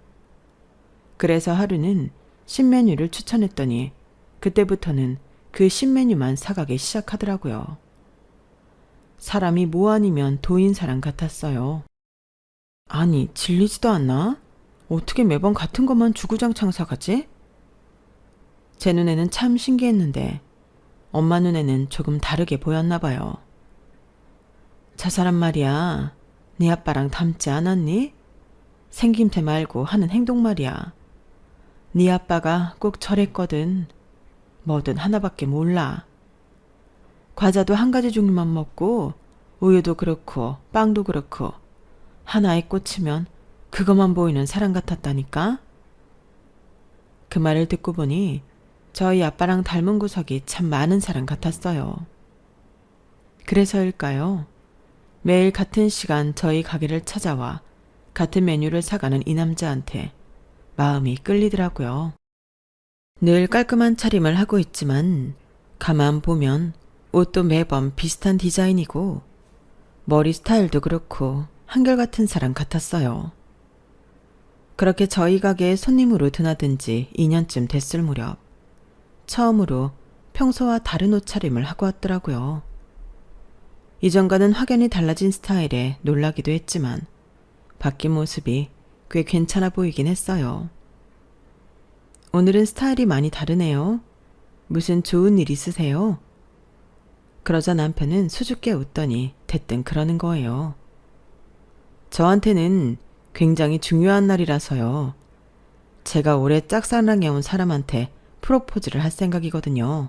그래서 하루는 신메뉴를 추천했더니 그때부터는 그 신메뉴만 사가기 시작하더라고요. 사람이 뭐 아니면 도인 사람 같았어요. 아니, 질리지도 않나? 어떻게 매번 같은 것만 주구장창 사가지? 제 눈에는 참 신기했는데 엄마 눈에는 조금 다르게 보였나 봐요. 저 사람 말이야, 네 아빠랑 닮지 않았니? 생김새 말고 하는 행동 말이야. 네 아빠가 꼭 저랬거든. 뭐든 하나밖에 몰라. 과자도 한 가지 종류만 먹고 우유도 그렇고 빵도 그렇고 하나에 꽂히면 그것만 보이는 사람 같았다니까? 그 말을 듣고 보니 저희 아빠랑 닮은 구석이 참 많은 사람 같았어요. 그래서일까요? 매일 같은 시간 저희 가게를 찾아와 같은 메뉴를 사가는 이 남자한테 마음이 끌리더라고요. 늘 깔끔한 차림을 하고 있지만 가만 보면 옷도 매번 비슷한 디자인이고 머리 스타일도 그렇고 한결같은 사람 같았어요. 그렇게 저희 가게에 손님으로 드나든 지 2년쯤 됐을 무렵 처음으로 평소와 다른 옷차림을 하고 왔더라고요. 이전과는 확연히 달라진 스타일에 놀라기도 했지만 바뀐 모습이 꽤 괜찮아 보이긴 했어요. 오늘은 스타일이 많이 다르네요. 무슨 좋은 일 있으세요? 그러자 남편은 수줍게 웃더니 대뜸 그러는 거예요. 저한테는 굉장히 중요한 날이라서요. 제가 올해 짝사랑해온 사람한테 프로포즈를 할 생각이거든요.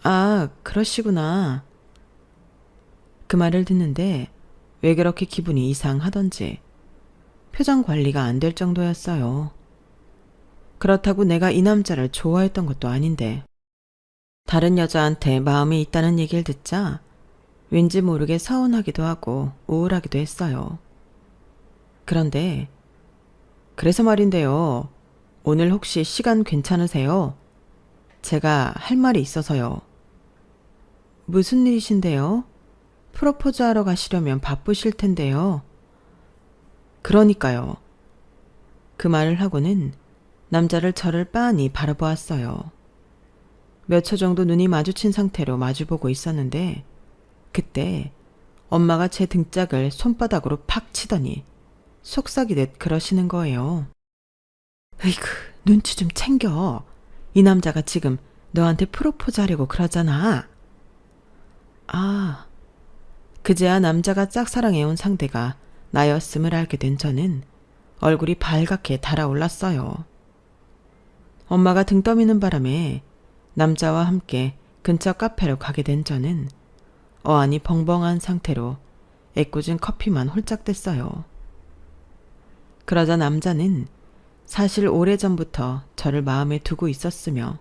아, 그러시구나. 그 말을 듣는데 왜 그렇게 기분이 이상하던지 표정 관리가 안 될 정도였어요. 그렇다고 내가 이 남자를 좋아했던 것도 아닌데 다른 여자한테 마음이 있다는 얘기를 듣자 왠지 모르게 서운하기도 하고 우울하기도 했어요. 그런데 그래서 말인데요. 오늘 혹시 시간 괜찮으세요? 제가 할 말이 있어서요. 무슨 일이신데요? 프로포즈 하러 가시려면 바쁘실 텐데요. 그러니까요. 그 말을 하고는 남자를 저를 빤히 바라보았어요. 몇 초 정도 눈이 마주친 상태로 마주보고 있었는데 그때 엄마가 제 등짝을 손바닥으로 팍 치더니 속삭이듯 그러시는 거예요. 으이구, 눈치 좀 챙겨. 이 남자가 지금 너한테 프로포즈 하려고 그러잖아. 아, 그제야 남자가 짝사랑해온 상대가 나였음을 알게 된 저는 얼굴이 발갛게 달아올랐어요. 엄마가 등 떠미는 바람에 남자와 함께 근처 카페로 가게 된 저는 어안이 벙벙한 상태로 애꿎은 커피만 홀짝 댔어요. 그러자 남자는 사실 오래전부터 저를 마음에 두고 있었으며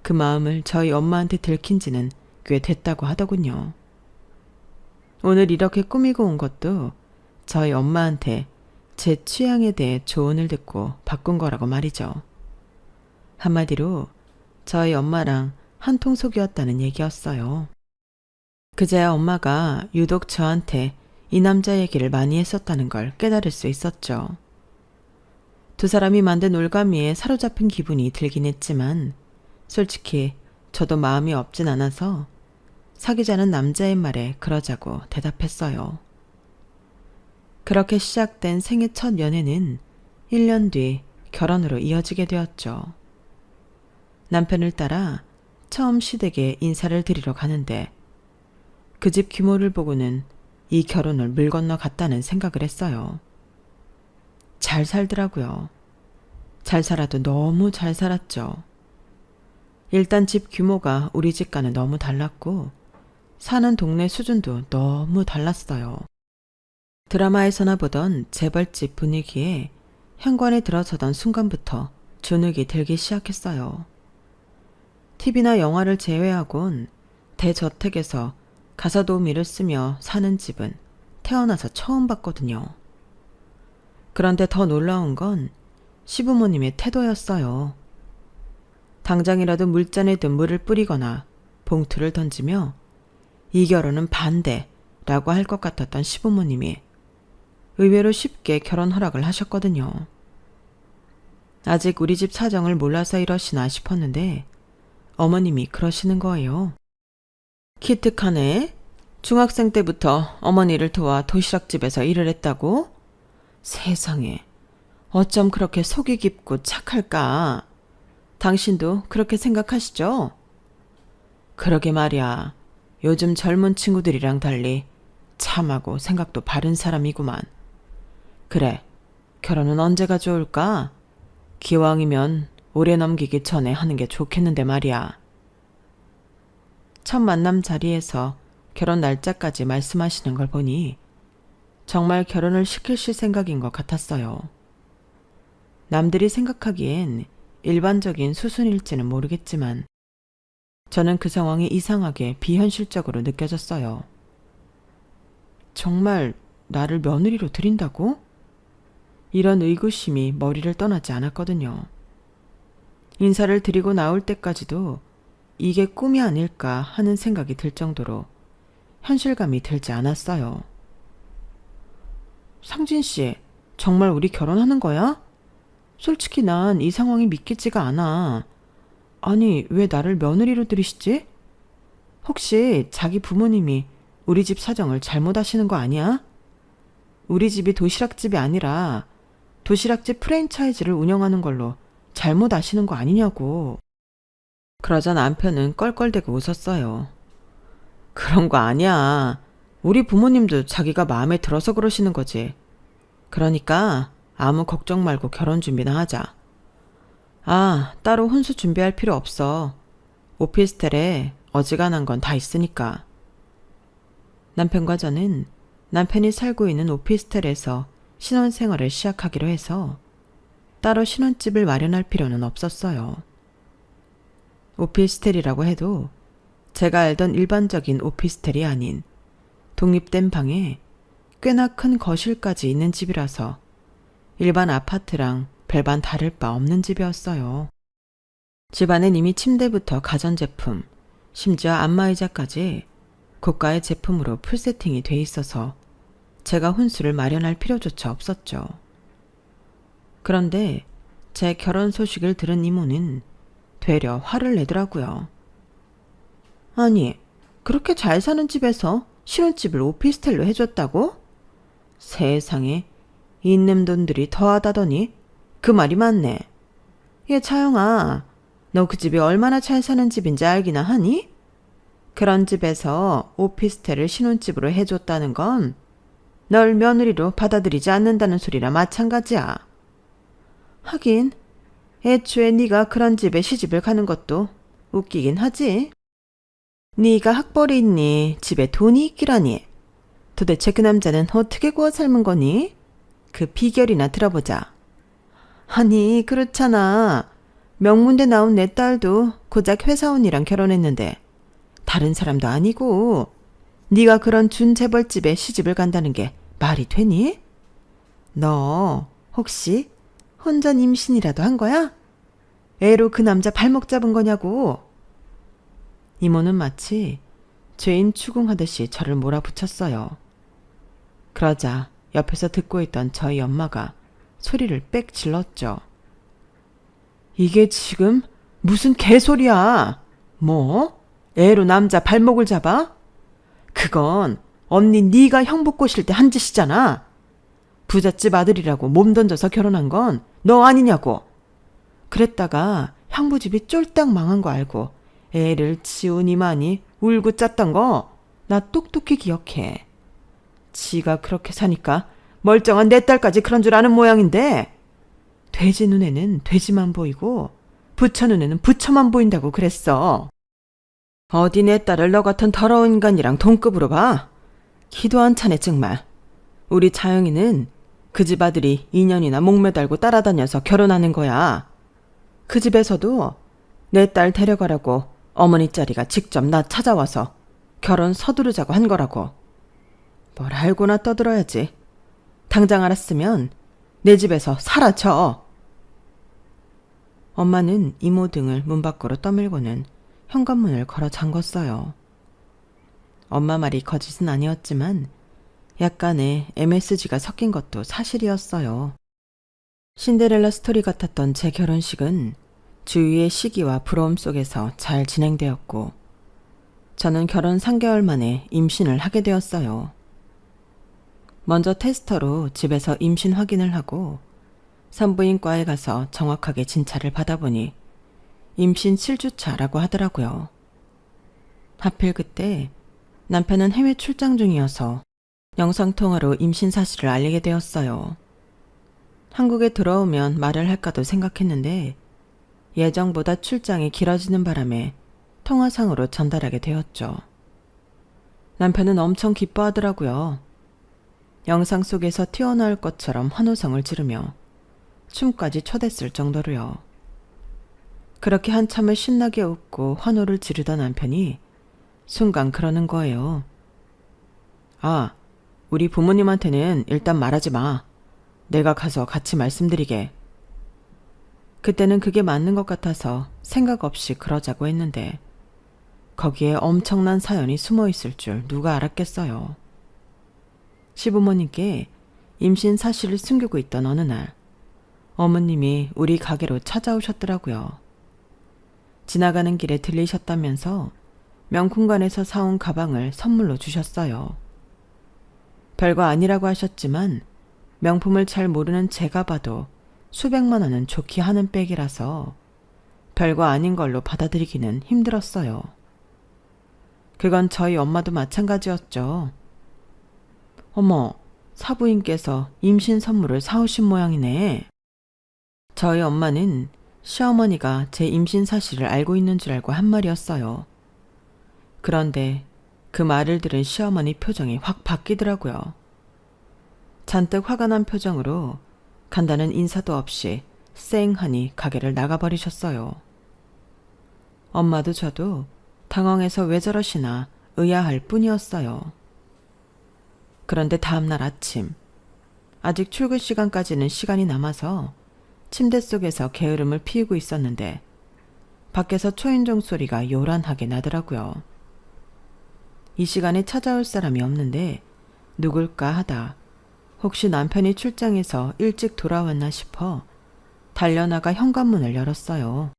그 마음을 저희 엄마한테 들킨 지는 꽤 됐다고 하더군요. 오늘 이렇게 꾸미고 온 것도 저희 엄마한테 제 취향에 대해 조언을 듣고 바꾼 거라고 말이죠. 한마디로 저희 엄마랑 한통속이었다는 얘기였어요. 그제야 엄마가 유독 저한테 이 남자 얘기를 많이 했었다는 걸 깨달을 수 있었죠. 두 사람이 만든 올가미에 사로잡힌 기분이 들긴 했지만 솔직히 저도 마음이 없진 않아서 사귀자는 남자의 말에 그러자고 대답했어요. 그렇게 시작된 생애 첫 연애는 1년 뒤 결혼으로 이어지게 되었죠. 남편을 따라 처음 시댁에 인사를 드리러 가는데 그 집 규모를 보고는 이 결혼을 물 건너 갔다는 생각을 했어요. 잘 살더라고요. 잘 살아도 너무 잘 살았죠. 일단 집 규모가 우리 집과는 너무 달랐고 사는 동네 수준도 너무 달랐어요. 드라마에서나 보던 재벌집 분위기에 현관에 들어서던 순간부터 주눅이 들기 시작했어요. TV나 영화를 제외하곤 대저택에서 가사도우미를 쓰며 사는 집은 태어나서 처음 봤거든요. 그런데 더 놀라운 건 시부모님의 태도였어요. 당장이라도 물잔에 든 물을 뿌리거나 봉투를 던지며 이 결혼은 반대라고 할 것 같았던 시부모님이 의외로 쉽게 결혼 허락을 하셨거든요. 아직 우리 집 사정을 몰라서 이러시나 싶었는데 어머님이 그러시는 거예요. 기특하네. 중학생 때부터 어머니를 도와 도시락집에서 일을 했다고? 세상에, 어쩜 그렇게 속이 깊고 착할까? 당신도 그렇게 생각하시죠? 그러게 말이야. 요즘 젊은 친구들이랑 달리 참하고 생각도 바른 사람이구만. 그래, 결혼은 언제가 좋을까? 기왕이면 오래 넘기기 전에 하는 게 좋겠는데 말이야. 첫 만남 자리에서 결혼 날짜까지 말씀하시는 걸 보니 정말 결혼을 시키실 생각인 것 같았어요. 남들이 생각하기엔 일반적인 수순일지는 모르겠지만 저는 그 상황이 이상하게 비현실적으로 느껴졌어요. 정말 나를 며느리로 드린다고? 이런 의구심이 머리를 떠나지 않았거든요. 인사를 드리고 나올 때까지도 이게 꿈이 아닐까 하는 생각이 들 정도로 현실감이 들지 않았어요. 상진 씨, 정말 우리 결혼하는 거야? 솔직히 난 이 상황이 믿기지가 않아. 아니, 왜 나를 며느리로 들이시지? 혹시 자기 부모님이 우리 집 사정을 잘못 아시는 거 아니야? 우리 집이 도시락집이 아니라 도시락집 프랜차이즈를 운영하는 걸로 잘못 아시는 거 아니냐고. 그러자 남편은 껄껄대고 웃었어요. 그런 거 아니야. 우리 부모님도 자기가 마음에 들어서 그러시는 거지. 그러니까 아무 걱정 말고 결혼 준비나 하자. 아, 따로 혼수 준비할 필요 없어. 오피스텔에 어지간한 건 다 있으니까. 남편과 저는 남편이 살고 있는 오피스텔에서 신혼생활을 시작하기로 해서 따로 신혼집을 마련할 필요는 없었어요. 오피스텔이라고 해도 제가 알던 일반적인 오피스텔이 아닌 독립된 방에 꽤나 큰 거실까지 있는 집이라서 일반 아파트랑 별반 다를 바 없는 집이었어요. 집안엔 이미 침대부터 가전제품, 심지어 안마의자까지 고가의 제품으로 풀세팅이 돼 있어서 제가 혼수를 마련할 필요조차 없었죠. 그런데 제 결혼 소식을 들은 이모는 되려 화를 내더라고요. 아니, 그렇게 잘 사는 집에서 신혼집을 오피스텔로 해줬다고? 세상에, 있는 돈들이 더하다더니 그 말이 맞네. 얘 차영아, 너 그 집이 얼마나 잘 사는 집인지 알기나 하니? 그런 집에서 오피스텔을 신혼집으로 해줬다는 건 널 며느리로 받아들이지 않는다는 소리나 마찬가지야. 하긴 애초에 네가 그런 집에 시집을 가는 것도 웃기긴 하지. 네가 학벌이 있니? 집에 돈이 있기라니. 도대체 그 남자는 어떻게 구워 삶은 거니? 그 비결이나 들어보자. 아니, 그렇잖아. 명문대 나온 내 딸도 고작 회사원이랑 결혼했는데 다른 사람도 아니고 네가 그런 준재벌집에 시집을 간다는 게 말이 되니? 너 혹시 혼전 임신이라도 한 거야? 애로 그 남자 발목 잡은 거냐고. 이모는 마치 죄인 추궁하듯이 저를 몰아붙였어요. 그러자 옆에서 듣고 있던 저희 엄마가 소리를 빽 질렀죠. 이게 지금 무슨 개소리야. 뭐? 애로 남자 발목을 잡아? 그건 언니 네가 형부 꼬실 때 한 짓이잖아. 부잣집 아들이라고 몸 던져서 결혼한 건 너 아니냐고. 그랬다가 형부집이 쫄딱 망한 거 알고 애를 치우니마니 울고 짰던 거 나 똑똑히 기억해. 지가 그렇게 사니까 멀쩡한 내 딸까지 그런 줄 아는 모양인데 돼지 눈에는 돼지만 보이고 부처 눈에는 부처만 보인다고 그랬어. 어디 내 딸을 너 같은 더러운 인간이랑 동급으로 봐. 기도 안 차네 정말. 우리 자영이는 그 집 아들이 2년이나 목매달고 따라다녀서 결혼하는 거야. 그 집에서도 내 딸 데려가라고 어머니 자리가 직접 나 찾아와서 결혼 서두르자고 한 거라고. 뭘 알고나 떠들어야지. 당장 알았으면 내 집에서 사라져. 엄마는 이모 등을 문 밖으로 떠밀고는 현관문을 걸어 잠궜어요. 엄마 말이 거짓은 아니었지만 약간의 MSG가 섞인 것도 사실이었어요. 신데렐라 스토리 같았던 제 결혼식은 주위의 시기와 부러움 속에서 잘 진행되었고, 저는 결혼 3개월 만에 임신을 하게 되었어요. 먼저 테스터로 집에서 임신 확인을 하고 산부인과에 가서 정확하게 진찰을 받아보니 임신 7주차라고 하더라고요. 하필 그때 남편은 해외 출장 중이어서 영상통화로 임신 사실을 알리게 되었어요. 한국에 들어오면 말을 할까도 생각했는데 예정보다 출장이 길어지는 바람에 통화상으로 전달하게 되었죠. 남편은 엄청 기뻐하더라고요. 영상 속에서 튀어나올 것처럼 환호성을 지르며 춤까지 춰댔을 정도로요. 그렇게 한참을 신나게 웃고 환호를 지르던 남편이 순간 그러는 거예요. 아, 우리 부모님한테는 일단 말하지 마. 내가 가서 같이 말씀드리게. 그때는 그게 맞는 것 같아서 생각 없이 그러자고 했는데 거기에 엄청난 사연이 숨어 있을 줄 누가 알았겠어요. 시부모님께 임신 사실을 숨기고 있던 어느 날 어머님이 우리 가게로 찾아오셨더라고요. 지나가는 길에 들리셨다면서 명품관에서 사온 가방을 선물로 주셨어요. 별거 아니라고 하셨지만 명품을 잘 모르는 제가 봐도 수백만 원은 좋게 하는 백이라서 별거 아닌 걸로 받아들이기는 힘들었어요. 그건 저희 엄마도 마찬가지였죠. 어머, 사부인께서 임신 선물을 사오신 모양이네. 저희 엄마는 시어머니가 제 임신 사실을 알고 있는 줄 알고 한 말이었어요. 그런데 그 말을 들은 시어머니 표정이 확 바뀌더라고요. 잔뜩 화가 난 표정으로 간단한 인사도 없이 쌩하니 가게를 나가버리셨어요. 엄마도 저도 당황해서 왜 저러시나 의아할 뿐이었어요. 그런데 다음날 아침, 아직 출근 시간까지는 시간이 남아서 침대 속에서 게으름을 피우고 있었는데 밖에서 초인종 소리가 요란하게 나더라고요. 이 시간에 찾아올 사람이 없는데 누굴까 하다 혹시 남편이 출장에서 일찍 돌아왔나 싶어 달려나가 현관문을 열었어요.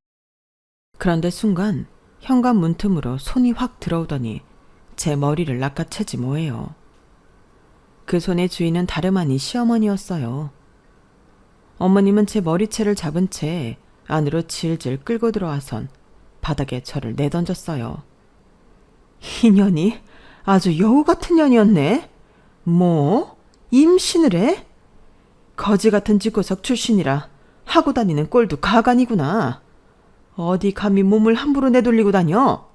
그런데 순간 현관문 틈으로 손이 확 들어오더니 제 머리를 낚아채지 뭐예요. 그 손의 주인은 다름 아닌 시어머니였어요. 어머님은 제 머리채를 잡은 채 안으로 질질 끌고 들어와선 바닥에 저를 내던졌어요. 이 년이 아주 여우 같은 년이었네. 뭐? 임신을 해? 거지 같은 집구석 출신이라 하고 다니는 꼴도 가관이구나. 어디 감히 몸을 함부로 내돌리고 다녀?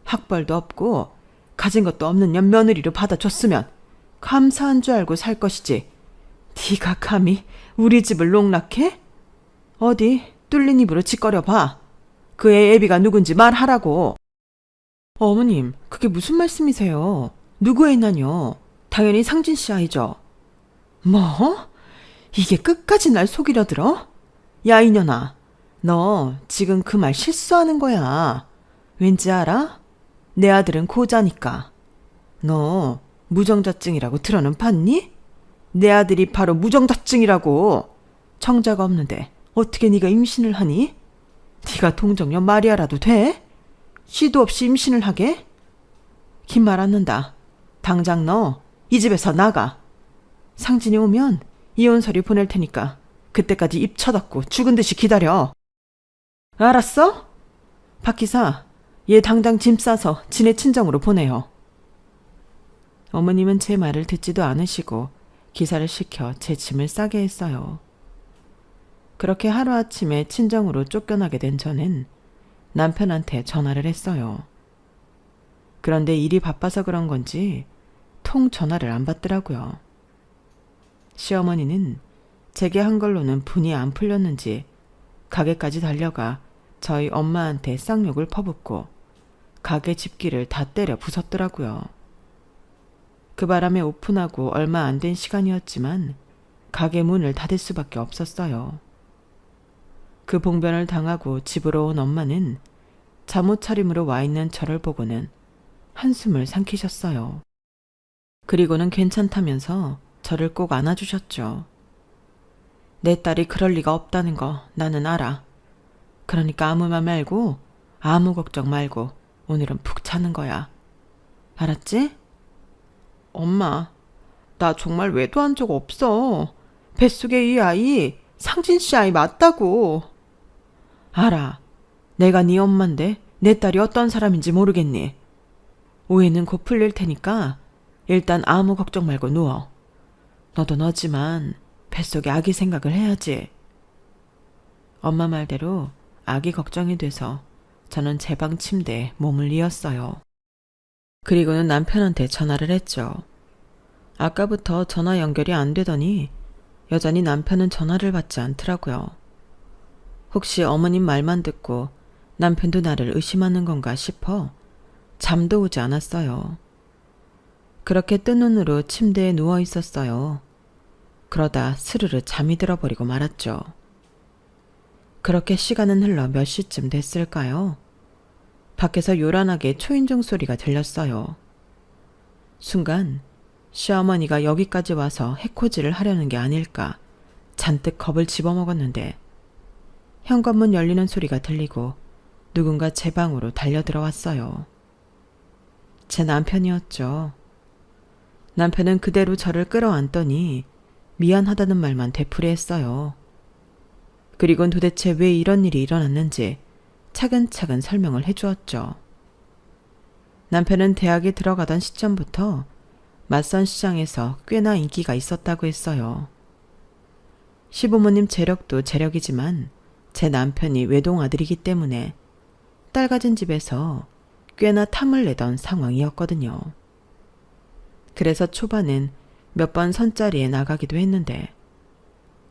학벌도 없고 가진 것도 없는 년 며느리로 받아줬으면 감사한 줄 알고 살 것이지. 네가 감히 우리 집을 농락해? 어디 뚫린 입으로 짓거려봐. 그 애 애비가 누군지 말하라고. 어머님, 그게 무슨 말씀이세요? 누구 애냐뇨? 당연히 상진 씨 아이죠. 뭐? 이게 끝까지 날 속이려 들어? 야 이년아, 너 지금 그 말 실수하는 거야. 왠지 알아? 내 아들은 고자니까. 너 무정자증이라고 들어는 봤니? 내 아들이 바로 무정자증이라고. 청자가 없는데 어떻게 네가 임신을 하니? 네가 동정녀 마리아라도 돼? 시도 없이 임신을 하게? 긴 말 않는다. 당장 너 이 집에서 나가. 상진이 오면 이혼 서류 보낼 테니까 그때까지 입 쳐닫고 죽은 듯이 기다려. 알았어? 박 기사, 얘 당장 짐 싸서 지네 친정으로 보내요. 어머님은 제 말을 듣지도 않으시고 기사를 시켜 제 짐을 싸게 했어요. 그렇게 하루아침에 친정으로 쫓겨나게 된 저는 남편한테 전화를 했어요. 그런데 일이 바빠서 그런 건지 통 전화를 안 받더라고요. 시어머니는 제게 한 걸로는 분이 안 풀렸는지 가게까지 달려가 저희 엄마한테 쌍욕을 퍼붓고 가게 집기를 다 때려 부쉈더라고요. 그 바람에 오픈하고 얼마 안 된 시간이었지만 가게 문을 닫을 수밖에 없었어요. 그 봉변을 당하고 집으로 온 엄마는 잠옷차림으로 와 있는 저를 보고는 한숨을 삼키셨어요. 그리고는 괜찮다면서 저를 꼭 안아주셨죠. 내 딸이 그럴 리가 없다는 거 나는 알아. 그러니까 아무 말 말고 아무 걱정 말고 오늘은 푹 자는 거야. 알았지? 엄마, 나 정말 외도한 적 없어. 뱃속에 이 아이 상진 씨 아이 맞다고. 알아. 내가 네 엄만데 내 딸이 어떤 사람인지 모르겠니? 오해는 곧 풀릴 테니까 일단 아무 걱정 말고 누워. 너도 너지만 뱃속에 아기 생각을 해야지. 엄마 말대로 아기 걱정이 돼서 저는 제 방 침대에 몸을 뉘었어요. 그리고는 남편한테 전화를 했죠. 아까부터 전화 연결이 안 되더니 여전히 남편은 전화를 받지 않더라고요. 혹시 어머님 말만 듣고 남편도 나를 의심하는 건가 싶어 잠도 오지 않았어요. 그렇게 뜬 눈으로 침대에 누워 있었어요. 그러다 스르르 잠이 들어버리고 말았죠. 그렇게 시간은 흘러 몇 시쯤 됐을까요? 밖에서 요란하게 초인종 소리가 들렸어요. 순간 시어머니가 여기까지 와서 해코지를 하려는 게 아닐까 잔뜩 겁을 집어먹었는데 현관문 열리는 소리가 들리고 누군가 제 방으로 달려들어왔어요. 제 남편이었죠. 남편은 그대로 저를 끌어안더니 미안하다는 말만 되풀이했어요. 그리곤 도대체 왜 이런 일이 일어났는지 차근차근 설명을 해주었죠. 남편은 대학에 들어가던 시점부터 맞선 시장에서 꽤나 인기가 있었다고 했어요. 시부모님 재력도 재력이지만 제 남편이 외동아들이기 때문에 딸 가진 집에서 꽤나 탐을 내던 상황이었거든요. 그래서 초반엔 몇 번 선자리에 나가기도 했는데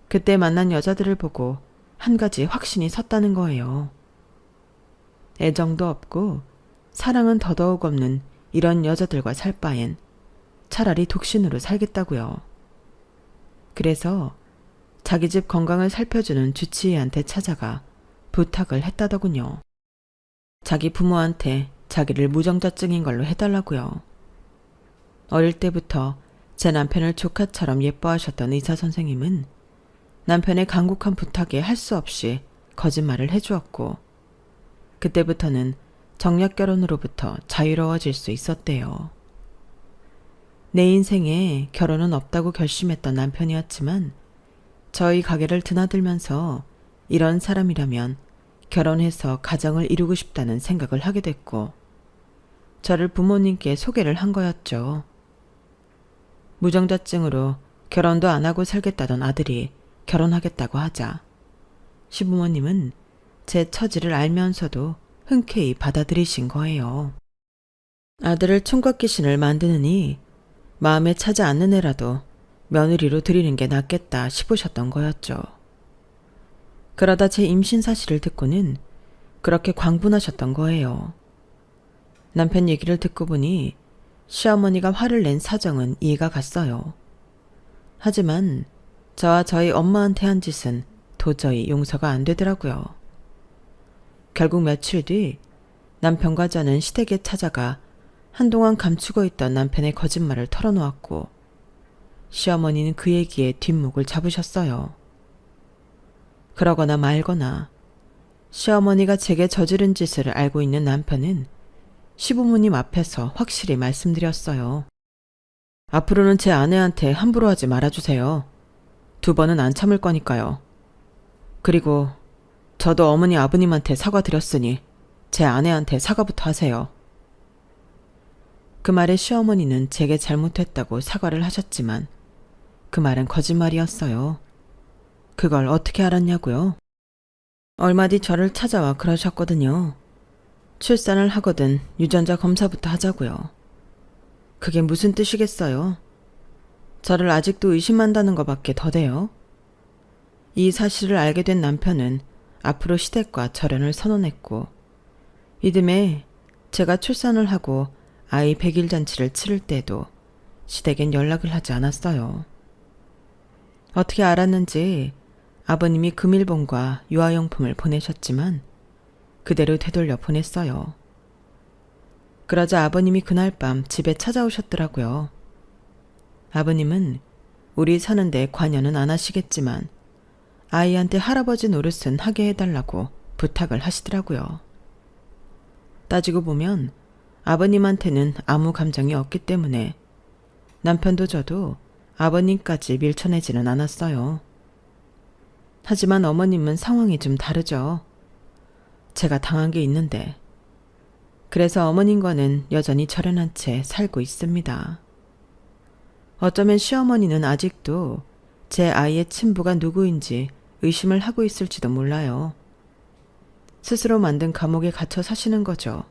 그때 만난 여자들을 보고 한 가지 확신이 섰다는 거예요. 애정도 없고 사랑은 더더욱 없는 이런 여자들과 살 바엔 차라리 독신으로 살겠다고요. 그래서 자기 집 건강을 살펴주는 주치의한테 찾아가 부탁을 했다더군요. 자기 부모한테 자기를 무정자증인 걸로 해달라고요. 어릴 때부터 제 남편을 조카처럼 예뻐하셨던 의사 선생님은 남편의 간곡한 부탁에 할 수 없이 거짓말을 해주었고 그때부터는 정략 결혼으로부터 자유로워질 수 있었대요. 내 인생에 결혼은 없다고 결심했던 남편이었지만 저희 가게를 드나들면서 이런 사람이라면 결혼해서 가정을 이루고 싶다는 생각을 하게 됐고 저를 부모님께 소개를 한 거였죠. 무정자증으로 결혼도 안 하고 살겠다던 아들이 결혼하겠다고 하자 시부모님은 제 처지를 알면서도 흔쾌히 받아들이신 거예요. 아들을 총각 귀신을 만드느니 마음에 차지 않는 애라도 며느리로 들이는 게 낫겠다 싶으셨던 거였죠. 그러다 제 임신 사실을 듣고는 그렇게 광분하셨던 거예요. 남편 얘기를 듣고 보니 시어머니가 화를 낸 사정은 이해가 갔어요. 하지만 저와 저희 엄마한테 한 짓은 도저히 용서가 안 되더라고요. 결국 며칠 뒤 남편과 저는 시댁에 찾아가 한동안 감추고 있던 남편의 거짓말을 털어놓았고 시어머니는 그 얘기에 뒷목을 잡으셨어요. 그러거나 말거나 시어머니가 제게 저지른 짓을 알고 있는 남편은 시부모님 앞에서 확실히 말씀드렸어요. 앞으로는 제 아내한테 함부로 하지 말아주세요. 2번은 안 참을 거니까요. 그리고 저도 어머니 아버님한테 사과드렸으니 제 아내한테 사과부터 하세요. 그 말에 시어머니는 제게 잘못했다고 사과를 하셨지만 그 말은 거짓말이었어요. 그걸 어떻게 알았냐고요? 얼마 뒤 저를 찾아와 그러셨거든요. 출산을 하거든 유전자 검사부터 하자고요. 그게 무슨 뜻이겠어요? 저를 아직도 의심한다는 것밖에 더 돼요. 이 사실을 알게 된 남편은 앞으로 시댁과 절연을 선언했고 이듬해 제가 출산을 하고 아이 100일 잔치를 치를 때도 시댁엔 연락을 하지 않았어요. 어떻게 알았는지 아버님이 금일봉과 유아용품을 보내셨지만 그대로 되돌려 보냈어요. 그러자 아버님이 그날 밤 집에 찾아오셨더라고요. 아버님은 우리 사는데 관여는 안 하시겠지만 아이한테 할아버지 노릇은 하게 해달라고 부탁을 하시더라고요. 따지고 보면 아버님한테는 아무 감정이 없기 때문에 남편도 저도 아버님까지 밀쳐내지는 않았어요. 하지만 어머님은 상황이 좀 다르죠. 제가 당한 게 있는데 그래서 어머님과는 여전히 절연한 채 살고 있습니다. 어쩌면 시어머니는 아직도 제 아이의 친부가 누구인지 의심을 하고 있을지도 몰라요. 스스로 만든 감옥에 갇혀 사시는 거죠.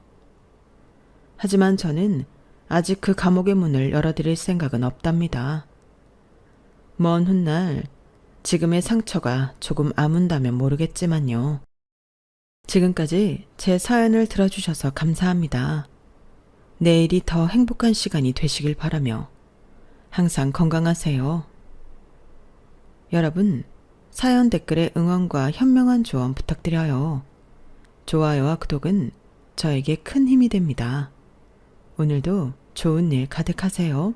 하지만 저는 아직 그 감옥의 문을 열어드릴 생각은 없답니다. 먼 훗날 지금의 상처가 조금 아문다면 모르겠지만요. 지금까지 제 사연을 들어주셔서 감사합니다. 내일이 더 행복한 시간이 되시길 바라며 항상 건강하세요. 여러분, 사연 댓글에 응원과 현명한 조언 부탁드려요. 좋아요와 구독은 저에게 큰 힘이 됩니다. 오늘도 좋은 일 가득하세요.